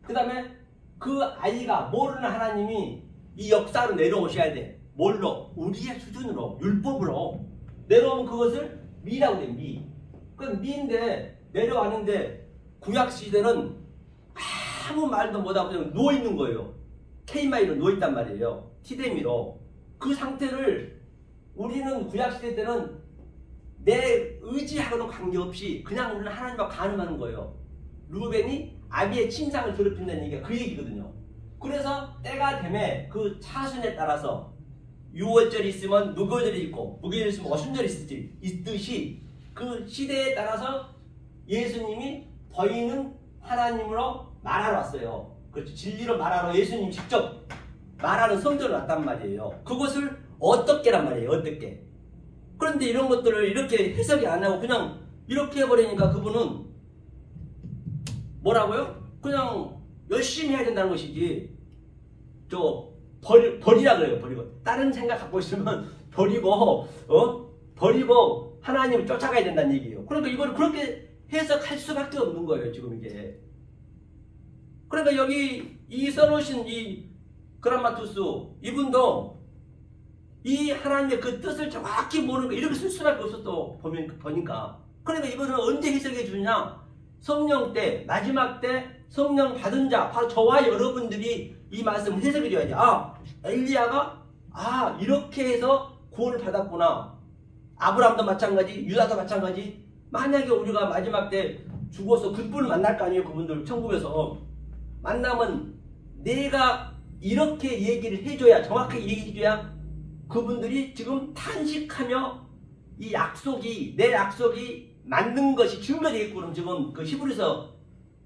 그 다음에 그 아이가 모르는 하나님이 이 역사로 내려오셔야 돼. 뭘로? 우리의 수준으로 율법으로 내려오면 그것을 미라고 돼. 그건 미인데 내려왔는데 구약 시대는 아무 말도 못하고 그냥 누워있는 거예요. 케이마이로 누워있단 말이에요. 티데미로. 그 상태를 우리는 구약 시대 때는 내 의지하고는 관계없이 그냥 우리는 하나님과 간음하는 거예요. 루벤이 아비의 친상을 더럽힌다는 얘기가 그 얘기거든요. 그래서 때가 되면 그 차순에 따라서 유월절이 있으면 무교절이 있고 무교절이 있으면 어순절이 있듯이 그 시대에 따라서 예수님이 보이는 하나님으로 말하러 왔어요. 그렇죠. 진리로 말하러 예수님 직접 말하는 성전을 놨단 말이에요. 그것을 어떻게란 말이에요. 어떻게. 그런데 이런 것들을 이렇게 해석이 안 하고 그냥 이렇게 해버리니까 그분은 뭐라고요? 그냥 열심히 해야 된다는 것이지. 버리라 그래요. 버리고. 다른 생각 갖고 있으면 버리고, 버리고 하나님을 쫓아가야 된다는 얘기예요. 그러니까 이걸 그렇게 해석할 수밖에 없는 거예요. 지금 이게. 그러니까 여기 이 써놓으신 이 그람마투스 이분도 이 하나님의 그 뜻을 정확히 모르는 거 이렇게 쓸 수밖에 없었어. 보니까. 그러니까 이분은 언제 해석해 주냐? 성령 때, 마지막 때 성령 받은 자, 바로 저와 여러분들이 이 말씀을 해석해 줘야지. 아, 엘리야가 이렇게 해서 구원을 받았구나. 아브라함도 마찬가지, 유다도 마찬가지. 만약에 우리가 마지막 때 죽어서 그분을 만날 거 아니에요. 그분들 천국에서 만나면 내가 이렇게 얘기를 해줘야, 정확하게 얘기해줘야 그분들이 지금 탄식하며 이 약속이, 내 약속이 맞는 것이 증거되겠고, 그럼 지금 그 히브리서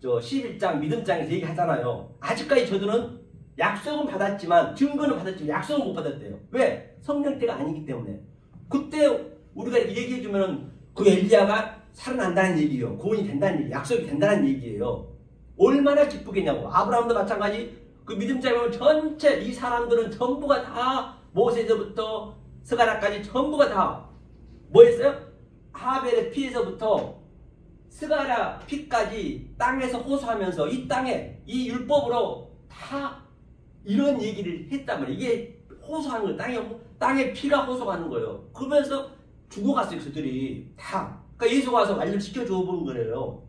11장 믿음장에서 얘기하잖아요. 아직까지 저들은 약속은 받았지만, 증거는 받았지만 약속은 못 받았대요. 왜? 성령 때가 아니기 때문에. 그때 우리가 얘기해주면 그 엘리야가 살아난다는 얘기예요. 구원이 된다는 얘기, 약속이 된다는 얘기예요. 얼마나 기쁘겠냐고. 아브라함도 마찬가지. 그 믿음장에 보면 전체 이 사람들은 전부가 다 모세에서부터 스가랴까지 전부가 다 뭐였어요? 하벨의 피에서부터 스가랴 피까지 땅에서 호소하면서 이 땅에 이 율법으로 다 이런 얘기를 했단 말이에요. 이게 호소하는 거예요. 땅에 피가 호소하는 거예요. 그러면서 죽어갔어요. 그들이 다. 그러니까 예수가 와서 완료시켜줘 보는 거예요.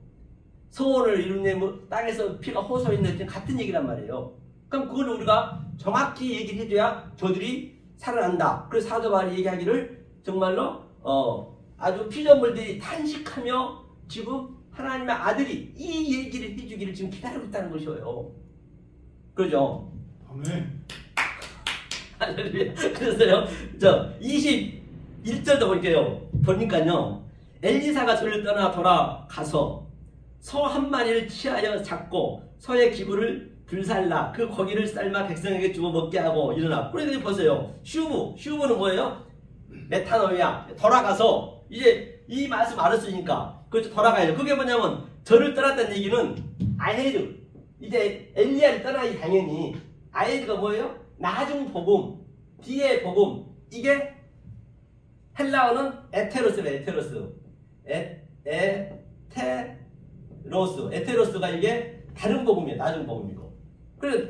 소원을 이루네 뭐 땅에서 피가 호소했는데 같은 얘기란 말이에요. 그럼 그걸 우리가 정확히 얘기를 해줘야 저들이 살아난다. 그래서 사도 바울이 얘기하기를 정말로 아주 피조물들이 탄식하며 지금 하나님의 아들이 이 얘기를 해주기를 지금 기다리고 있다는 것이에요. 그러죠? 아멘. 그래서요, 21절도 보니까요, 엘리사가 저를 떠나 돌아가서 소 한 마리를 취하여 잡고 소의 기부를 불살라 그 고기를 삶아 백성에게 주어 먹게 하고 일어나. 그런데 보세요. 슈브는 뭐예요? 메타노이야. 돌아가서 이제 이 말씀 알았으니까 그렇죠. 돌아가야죠. 그게 뭐냐면 저를 떠났다는 얘기는 아헤드. 이제 엘리야를 떠나기 당연히 아헤드가 뭐예요? 나중 복음, 뒤에 복음. 이게 헬라어는 에테로스예요. 에테로스가 이게 다른 복음이에요. 나중 복음이고. 그래서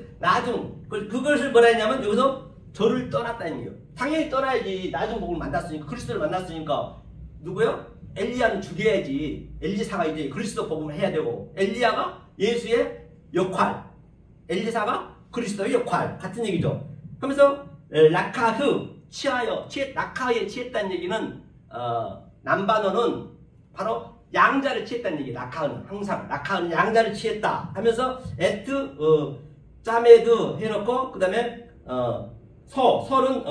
그것을 뭐라 했냐면 여기서 저를 떠났다는 얘기예요. 당연히 떠나야지. 나중 복음을 만났으니까, 그리스도를 만났으니까. 누구요? 엘리야는 죽여야지. 엘리사가 이제 그리스도 복음을 해야 되고, 엘리야가 예수의 역할, 엘리사가 그리스도의 역할 같은 얘기죠. 그러면서 라카에 취했다는 얘기는 남반어는 바로 양자를 취했다는 얘기. 라카는 양자를 취했다 하면서 짜메드 해놓고 그 다음에 소는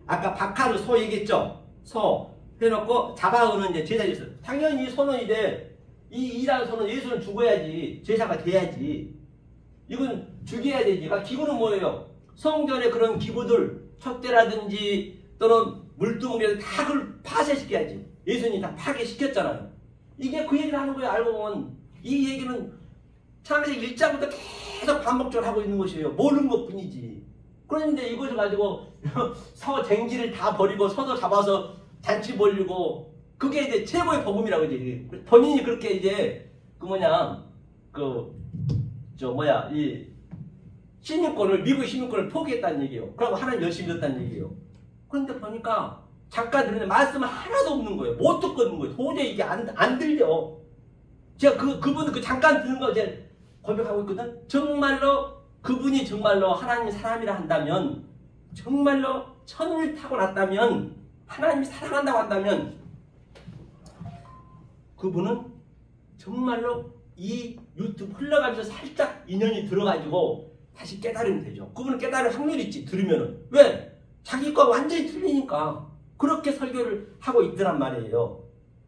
아까 바카는 소 얘기했죠. 소 해놓고 자바흐는 이제 제사였어요. 당연히 소는 이제 이라는 소는 예수는 죽어야지 제사가 돼야지. 이건 죽여야 되지. 그러니까 기구는 뭐예요? 성전의 그런 기구들 촛대라든지 또는 물두멍이라든지 다 그걸 파쇄시켜야지. 예수님이 다 파괴시켰잖아요. 이게 그 얘기를 하는 거예요. 알고 보면 이 얘기는 창세기 1장부터 계속 반복적으로 하고 있는 것이에요. 모르는 것뿐이지. 그런데 이것을 가지고 소 쟁기를 다 버리고 소도 잡아서 잔치 벌리고 그게 이제 최고의 복음이라고 이제 본인이 그렇게 이제 이 시민권을 미국 시민권을 포기했다는 얘기예요. 그러고 하나님 열심히 듣다는 얘기예요. 그런데 보니까 잠깐 들으는데 말씀은 하나도 없는 거예요. 못 듣는 거예요. 도저히 이게 안 들려. 제가 그분 잠깐 듣는 거 이제 고백하고 있거든. 정말로 그분이 정말로 하나님의 사람이라 한다면, 정말로 천을 타고 났다면, 하나님이 사랑한다고 한다면, 그분은 정말로 이 유튜브 흘러가면서 살짝 인연이 들어가지고 다시 깨달으면 되죠. 그분은 깨달을 확률이 있지. 들으면은. 왜? 자기 거 완전히 틀리니까 그렇게 설교를 하고 있더란 말이에요.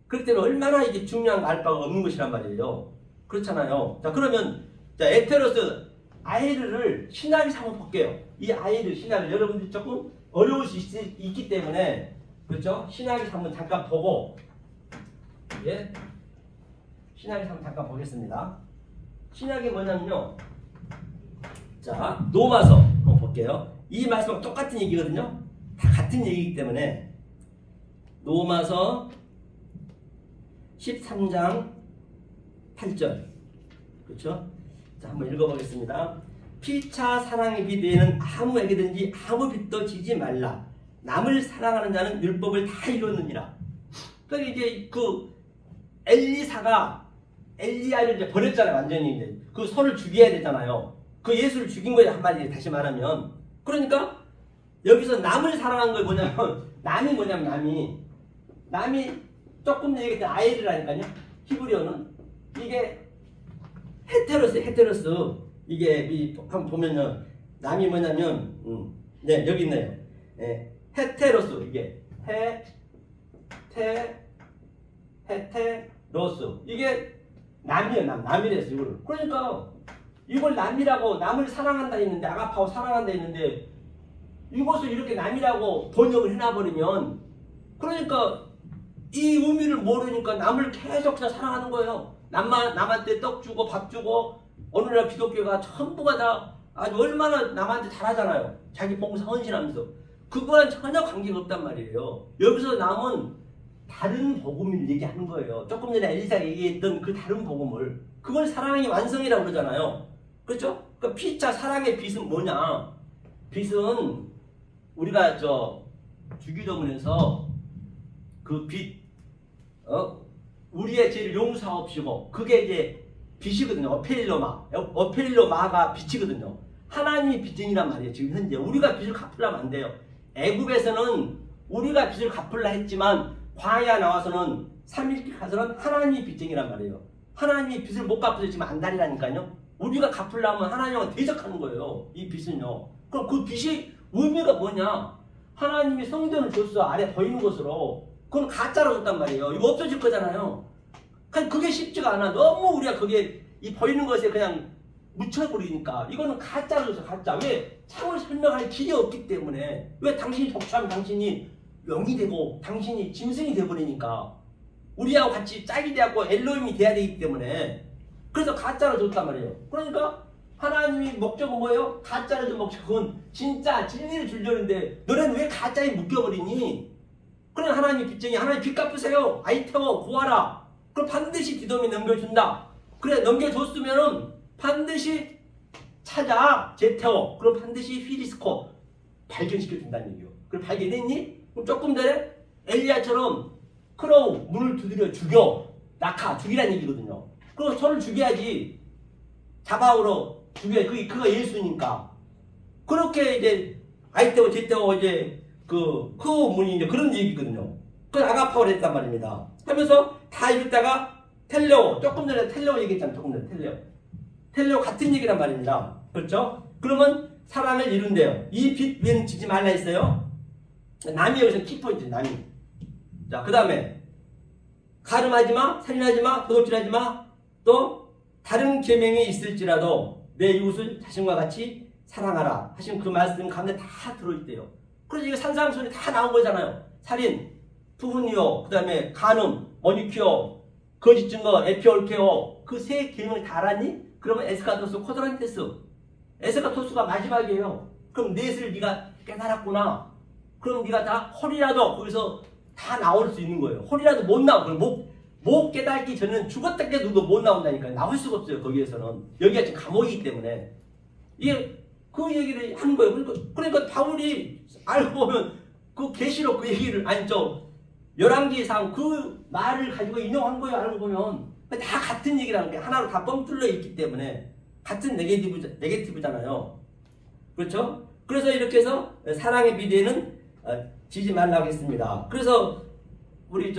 그렇기 때문에 얼마나 이게 중요한 알 바가 없는 것이란 말이에요. 그렇잖아요. 자, 그러면 에테로스 아이를 시나리오 한번 볼게요. 이 아이를 시나리오 여러분들이 조금 어려울 수 있기 때문에 그렇죠? 시나리오 한번 잠깐 보고 예, 시나리오 한번 잠깐 보겠습니다. 시나리오 뭐냐면요. 자, 로마서 한번 볼게요. 이 말씀은 똑같은 얘기거든요. 다 같은 얘기이기 때문에 로마서 13장 8절 그렇죠? 자, 한번 읽어보겠습니다. 피차 사랑의 빛 외에는 아무에게든지 아무 빛도 지지 말라. 남을 사랑하는 자는 율법을 다 이뤘느니라. 그러니까 이제 그 엘리사가 엘리야를 이제 버렸잖아요. 완전히 이제 그 소를 죽여야 되잖아요. 그 예수를 죽인 거예요. 한마디로 다시 말하면. 그러니까 여기서 남을 사랑한 걸 뭐냐면 남이 뭐냐면 남이 조금 얘기했던 아이들이라니까요. 히브리어는 이게 헤테로스 이게 한번 보면요. 남이 뭐냐면 네 여기 있네요. 헤테로스 이게 헤테로스 이게 남이에요. 남이랬어 이걸. 그러니까 이걸 남이라고 남을 사랑한다 했는데 아가파고 사랑한다 했는데 이것을 이렇게 남이라고 번역을 해놔버리면 그러니까 이 의미를 모르니까 남을 계속 그냥 사랑하는 거예요. 남한테 떡 주고 밥 주고 오늘날 기독교가 전부가 다 아주 얼마나 남한테 잘하잖아요. 자기 봉사 헌신하면서 그거랑 전혀 관계가 없단 말이에요. 여기서 남은 다른 복음을 얘기하는 거예요. 조금 전에 엘리사가 얘기했던 그 다른 복음을 그걸 사랑의 완성이라고 그러잖아요. 그렇죠? 그러니까 피차 사랑의 빛은 뭐냐? 빛은 우리가 주기도문에서 그 빛, 우리의 죄를 용서하옵시고 그게 이제 빛이거든요. 어펠로마가 빛이거든요. 하나님이 빛이란 말이에요. 지금 현재 우리가 빛을 갚으려면 안 돼요. 애굽에서는 우리가 빛을 갚으려 했지만 광야 나와서는 3일길 가서는 하나님이 빛쟁이란 말이에요. 하나님이 빛을 못 갚으셨지만 안달이라니까요. 우리가 갚으려면 하나님과 대적하는 거예요. 이 빛은요. 그럼 그 빛이 의미가 뭐냐? 하나님이 성전을 줬어. 아래 보이는 것으로. 그건 가짜로 줬단 말이에요. 이거 없어질 거잖아요. 그게 쉽지가 않아. 너무 우리가 그게 이 보이는 것에 그냥 묻혀버리니까. 이거는 가짜로 줬어. 가짜. 왜? 참을 설명할 길이 없기 때문에. 왜 당신이 독주하면 당신이 영이 되고 당신이 짐승이 되어버리니까. 우리하고 같이 짝이 되고 엘로힘이 돼야 되기 때문에. 그래서 가짜로 줬단 말이에요. 그러니까 하나님이 목적은 뭐예요? 가짜를 준 목적은 진짜 진리를 주려는데 너네는 왜 가짜에 묶여버리니? 그래 하나님 빛쟁이 하나님 빛 갚으세요. 아이 태워 구하라. 그럼 반드시 디돔이 넘겨준다. 그래 넘겨줬으면은 반드시 찾아 제태워. 그럼 반드시 휘리스코 발견시켜준다는 얘기요. 그럼 발견했니? 그럼 조금 전에 엘리야처럼 크로우 문을 두드려 죽여 낙하 죽이라는 얘기거든요. 그럼 저를 죽여야지. 자바우로 죽여야지. 그거 예수니까. 그렇게 이제 아이때고 제때고 이제 그 문이 이제 그런 얘기거든요. 그건 아가파오를 했단 말입니다. 하면서 다 읽다가 텔레오 조금 전에 텔레오 얘기했잖아요. 조금 전에 텔레오 같은 얘기란 말입니다. 그렇죠? 그러면 사랑을 이룬대요. 이 빛 외에는 지지 말라 했어요. 남이 여기서 키포인트 남이. 자, 그 다음에 가늠하지마, 살인하지마, 도둑질하지마, 또 다른 계명이 있을지라도 내 이웃을 자신과 같이 사랑하라 하신 그 말씀 가운데 다 들어있대요. 그래서 이게 산상순이 다 나온 거잖아요. 살인, 푸훈이요, 그 다음에 간음, 머니큐어, 거짓 증거, 에피올케오 그 세 계명을 다 알았니? 그러면 에스카토스 코드란테스 에스카토스가 마지막이에요. 그럼 넷을 네가 깨달았구나. 그럼 네가 다 홀이라도 거기서 다 나올 수 있는 거예요. 홀이라도 못 나오고 못 깨닫기 전에는 죽었다 깨도 못 나온다니까요. 나올 수가 없어요. 거기에서는. 여기가 지금 감옥이기 때문에. 이게 그 얘기를 하는 거예요. 그러니까 바울이 알고 보면 그 계시록 그 얘기를 열왕기상 그 말을 가지고 인용한 거예요. 알고 보면 다 같은 얘기라는 게 하나로 다 뻥뚫려 있기 때문에 같은 네게티브잖아요. 그렇죠? 그래서 이렇게 해서 사랑의 비대는 지지 말라고 했습니다. 그래서 우리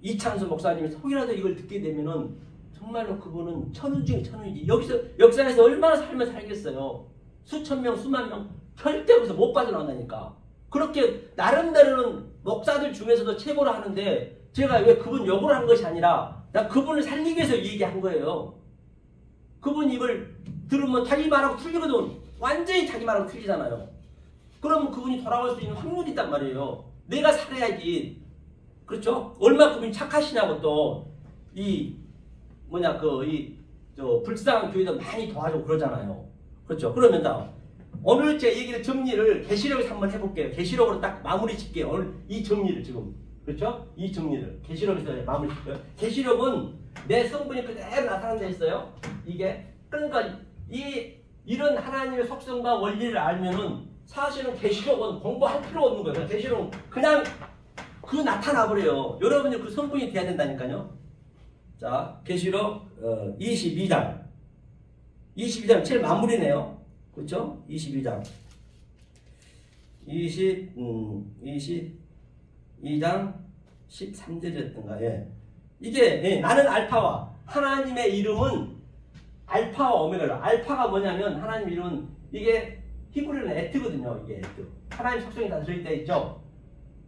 이창수 목사님이 혹이라도 이걸 듣게 되면은 정말로 그분은 천우 중에 천우이지. 여기서 역사에서 얼마나 살면 살겠어요. 수천 명, 수만 명 절대 여기서 못 빠져나온다니까. 그렇게 나름대로는 목사들 중에서도 최고로 하는데 제가 왜 그분 욕을 한 것이 아니라 나 그분을 살리기 위해서 얘기한 거예요. 그분이 이걸 들으면 자기 말하고 틀리거든. 완전히 자기 말하고 틀리잖아요. 그러면 그분이 돌아갈 수 있는 확률이 있단 말이에요. 내가 살아야지. 그렇죠? 얼마나 그분이 착하시냐고 또 이 뭐냐 저 불쌍한 교회도 많이 도와주고 그러잖아요. 그렇죠? 그러면 다 오늘 제 얘기를 정리를 계시록에서 한번 해볼게요. 계시록으로 딱 마무리 짓게요. 오늘 이 정리를 지금 그렇죠? 이 정리를 계시록에서 마무리 짓게요. 계시록은 내 성분이 그대로 나타난다 했어요. 이게 그러니까 이런 하나님의 속성과 원리를 알면은 사실은 계시록은 공부할 필요 없는 거예요. 계시록은 그냥 그 나타나 버려요. 여러분이 그 성분이 돼야 된다니까요. 자, 계시록 22장. 22장 제일 마무리네요. 그렇죠? 22장. 22장 13절이었던가. 예. 이게 나는 알파와 하나님의 이름은 알파와 오메가로. 알파가 뭐냐면 하나님 이름은 이게 히브리어는 에트거든요. 이게 에트. 하나님 속성이 다 들어있다 있죠.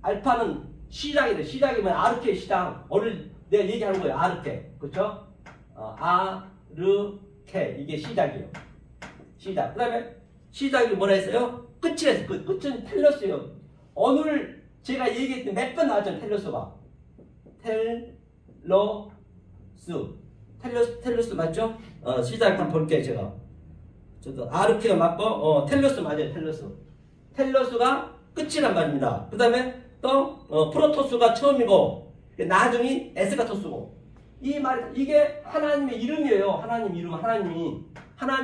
알파는 시작이래. 시작이면 아르케 시작. 오늘 내가 얘기하는 거예요. 아르케. 그렇죠? 아르케. 이게 시작이에요. 시작. 그 다음에 시작이 뭐라 했어요? 끝이랬어요. 끝은 텔러스예요. 오늘 제가 얘기했던 몇 번 나왔잖아요. 텔러스가. 텔러스 맞죠? 시작 한번 볼게요. 제가. 저도 아르케가 맞고 텔러스 맞아요. 텔러스가 끝이란 말입니다. 그 다음에 또 프로토스가 처음이고 나중이 에스카토스고 이게 하나님의 이름이에요. 하나님 이름.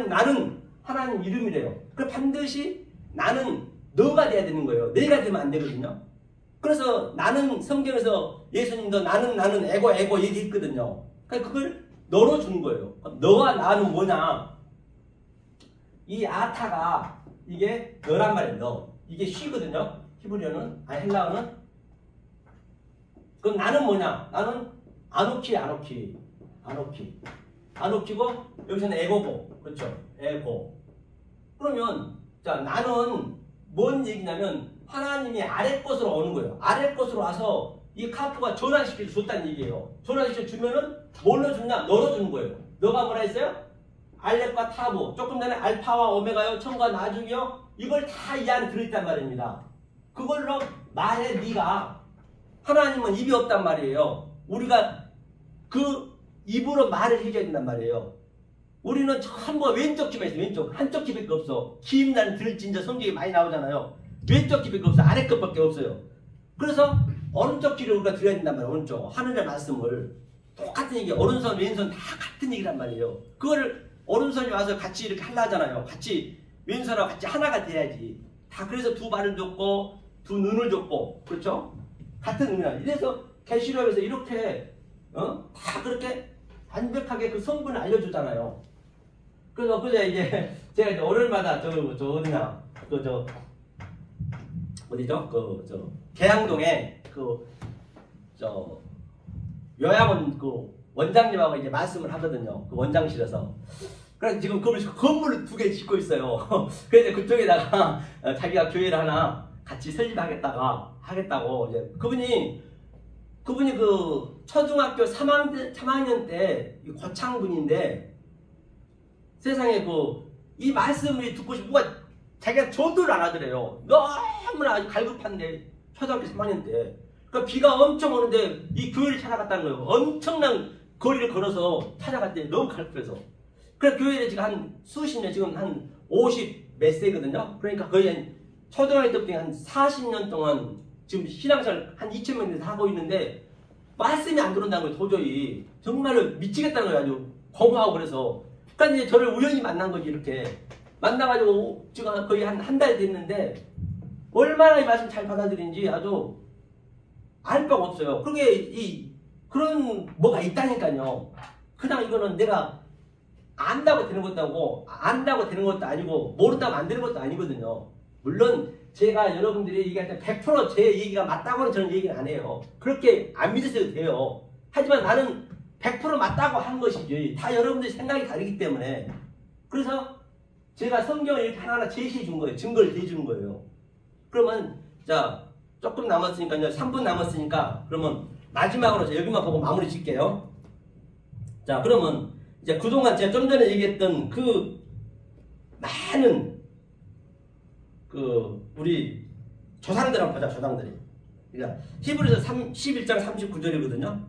나는 하나님 이름이래요. 그 반드시 나는 너가 돼야 되는 거예요. 내가 되면 안 되거든요. 그래서 나는 성경에서 예수님도 나는 에고 얘기했거든요. 그러니까 그걸 너로 주는 거예요. 너와 나는 뭐냐? 이 아타가 이게 너란 말이에요. 너. 이게 쉬거든요. 히브리어는 헬라어는. 그럼 나는 뭐냐? 나는 아노키고 여기서는 에고고. 그렇죠? 에고. 그러면 자 나는 뭔 얘기냐면 하나님이 아래 것으로 오는 거예요. 아래 것으로 와서 이 카프가 전환시켜 줬다는 얘기예요. 전환시켜 주면은 뭘로 주냐? 너로 주는 거예요. 너가 뭐라 했어요? 알렙과 타부. 조금 전에 알파와 오메가요. 처음과 나중이요. 이걸 다 이 안에 들어있단 말입니다. 그걸로 말해 네가. 하나님은 입이 없단 말이에요. 우리가 그 입으로 말을 해줘야 된단 말이에요. 우리는 전부 왼쪽 귀만 있어. 왼쪽. 한쪽 귀밖에 없어. 기임난 들진저 성경이 많이 나오잖아요. 왼쪽 귀밖에 없어. 아래 것밖에 없어요. 그래서 오른쪽 귀를 우리가 들어야 된단 말이에요. 오른쪽. 하늘의 말씀을. 똑같은 얘기. 오른손 왼손 다 같은 얘기란 말이에요. 그걸 오른손이 와서 같이 이렇게 하려 하잖아요. 같이 왼손하고 같이 하나가 돼야지. 다 그래서 두 발을 줬고 두 눈을 줬고 그렇죠? 같은 의미라. 이래서 계시록에서 이렇게 다 그렇게 완벽하게 그 성분을 알려주잖아요. 그래서 그제 이제 제가 이제 월요일마다 어디죠? 계양동에 요양원 원장님하고 이제 말씀을 하거든요. 그 원장실에서. 그래서 지금 건물을 2개 짓고 있어요. 그래서 그쪽에다가 자기가 교회를 하나 같이 하겠다고 이제 그분이 그 초등학교 3학년 때 고창분인데 세상에 이 말씀을 듣고 싶고 자기가 전도를 안 하더래요. 너무나 아주 갈급한데 초등학교 3학년 때. 그러니까 비가 엄청 오는데 이 교회를 찾아갔다는 거예요. 엄청난 거리를 걸어서 찾아갔더니 너무 갈급해서. 그래서 교회에 지금 한 수십 년, 지금 한 50 몇 세거든요. 그러니까 거의 초등학교 때부터 한 40년 동안 지금 신앙생활 한 2,000명 돼서 하고 있는데 말씀이 안 들어온다는 거예요. 도저히. 정말로 미치겠다는 거예요. 아주 공허하고 그래서. 그러니까 이제 저를 우연히 만난 거지 이렇게. 만나가지고 지금 거의 한 달 됐는데 얼마나 이 말씀 잘 받아들인지 아주 알 바가 없어요. 그게 그런 뭐가 있다니까요. 그냥 이거는 내가 안다고 되는 것도 아니고 모른다고 안 되는 것도 아니거든요. 물론 제가 여러분들이 얘기할 때 100% 제 얘기가 맞다고는 저는 얘기는 안 해요. 그렇게 안 믿으셔도 돼요. 하지만 나는 100% 맞다고 한 것이지. 다 여러분들이 생각이 다르기 때문에. 그래서 제가 성경을 이렇게 하나하나 제시해 준 거예요. 증거를 대주는 거예요. 그러면 자 조금 남았으니까요. 3분 남았으니까 그러면 마지막으로 여기만 보고 마무리 짓게요. 자 그러면 이제 그동안 제가 좀 전에 얘기했던 그 많은 그 우리 조상들하고 보자, 조상들이. 그러니까 히브리서 11장 39절이거든요.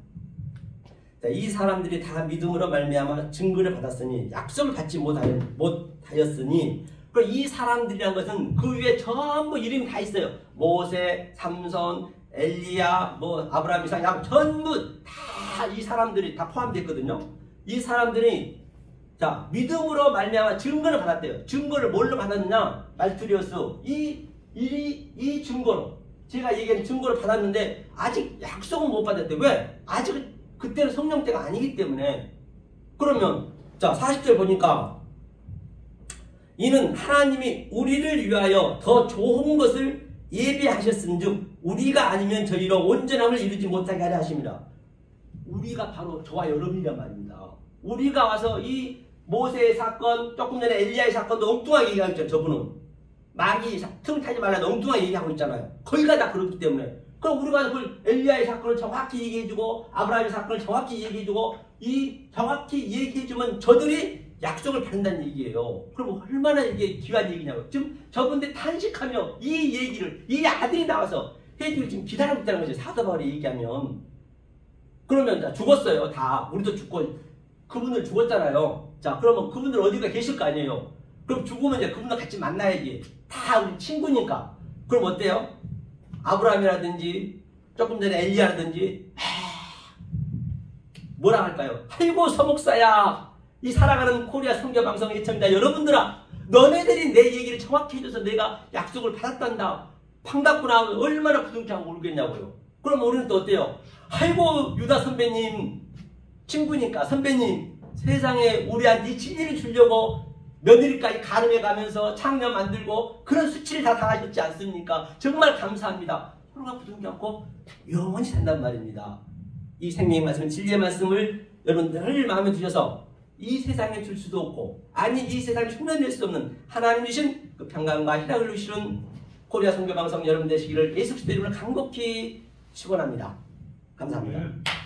이 사람들이 다 믿음으로 말미암아 증거를 받았으니 약속을 받지 못하였으니 그럼 이 사람들이란 것은 그 위에 전부 이름이 다 있어요. 모세, 삼손, 엘리야, 뭐 아브라함, 이삭, 야곱 전부 다 이 사람들이 다 포함되어 있거든요. 이 사람들이 자 믿음으로 말미암아 증거를 받았대요. 증거를 뭘로 받았느냐? 말투리어스 이 증거로 제가 얘기한 증거를 받았는데 아직 약속은 못 받았대요. 왜? 아직 그때는 성령 때가 아니기 때문에. 그러면 자 40절 보니까 이는 하나님이 우리를 위하여 더 좋은 것을 예비하셨은즉 우리가 아니면 저희로 온전함을 이루지 못하게 하려 하십니다. 우리가 바로 저와 여러분이란 말입니다. 우리가 와서 이 모세의 사건, 조금 전에 엘리야의 사건도 엉뚱하게 얘기하고 있잖아요. 저분은 마귀 틈 타지 말라 엉뚱하게 얘기하고 있잖아요. 거기가 다 그렇기 때문에. 그럼 우리가 그 엘리야의 사건을 정확히 얘기해주고 아브라함의 사건을 정확히 얘기해주고 이 정확히 얘기해주면 저들이 약속을 받는다는 얘기예요. 그럼 얼마나 이게 귀한 얘기냐고. 지금 저분들 탄식하며 이 얘기를 이 아들이 나와서 해주길 지금 기다리고 있다는 거죠. 사도 바울이 얘기하면. 그러면 자 죽었어요. 다 우리도 죽고 그분들 죽었잖아요. 자 그러면 그분들 어디가 계실 거 아니에요. 그럼 죽으면 이제 그분들 같이 만나야지. 다 우리 친구니까. 그럼 어때요? 아브라함이라든지 조금 전에 엘리야라든지 뭐라 할까요? 아이고 서목사야, 이 살아가는 코리아 선교방송 애청자 여러분들아, 너네들이 내 얘기를 정확히 해줘서 내가 약속을 받았단다. 반갑구나. 얼마나 부둥켜하고 울겠냐고요. 그럼 우리는 또 어때요? 아이고 유다 선배님 친구니까 선배님 세상에 우리한테 진리를 주려고 며느리까지 가늠해 가면서 창녀 만들고 그런 수치를 다 당하셨지 않습니까? 정말 감사합니다. 서로가 부둥켜 안고 영원히 산단 말입니다. 이 생명의 말씀, 진리의 말씀을 여러분들 늘 마음에 두셔서 이 세상에 줄 수도 없고 아니 이 세상에 흉내낼 수 없는 하나님 주신 그 평강과 희락을 주시는 코리아 선교방송 여러분 되시기를 예수 그리스도 이름으로 간곡히 축원합니다. 감사합니다.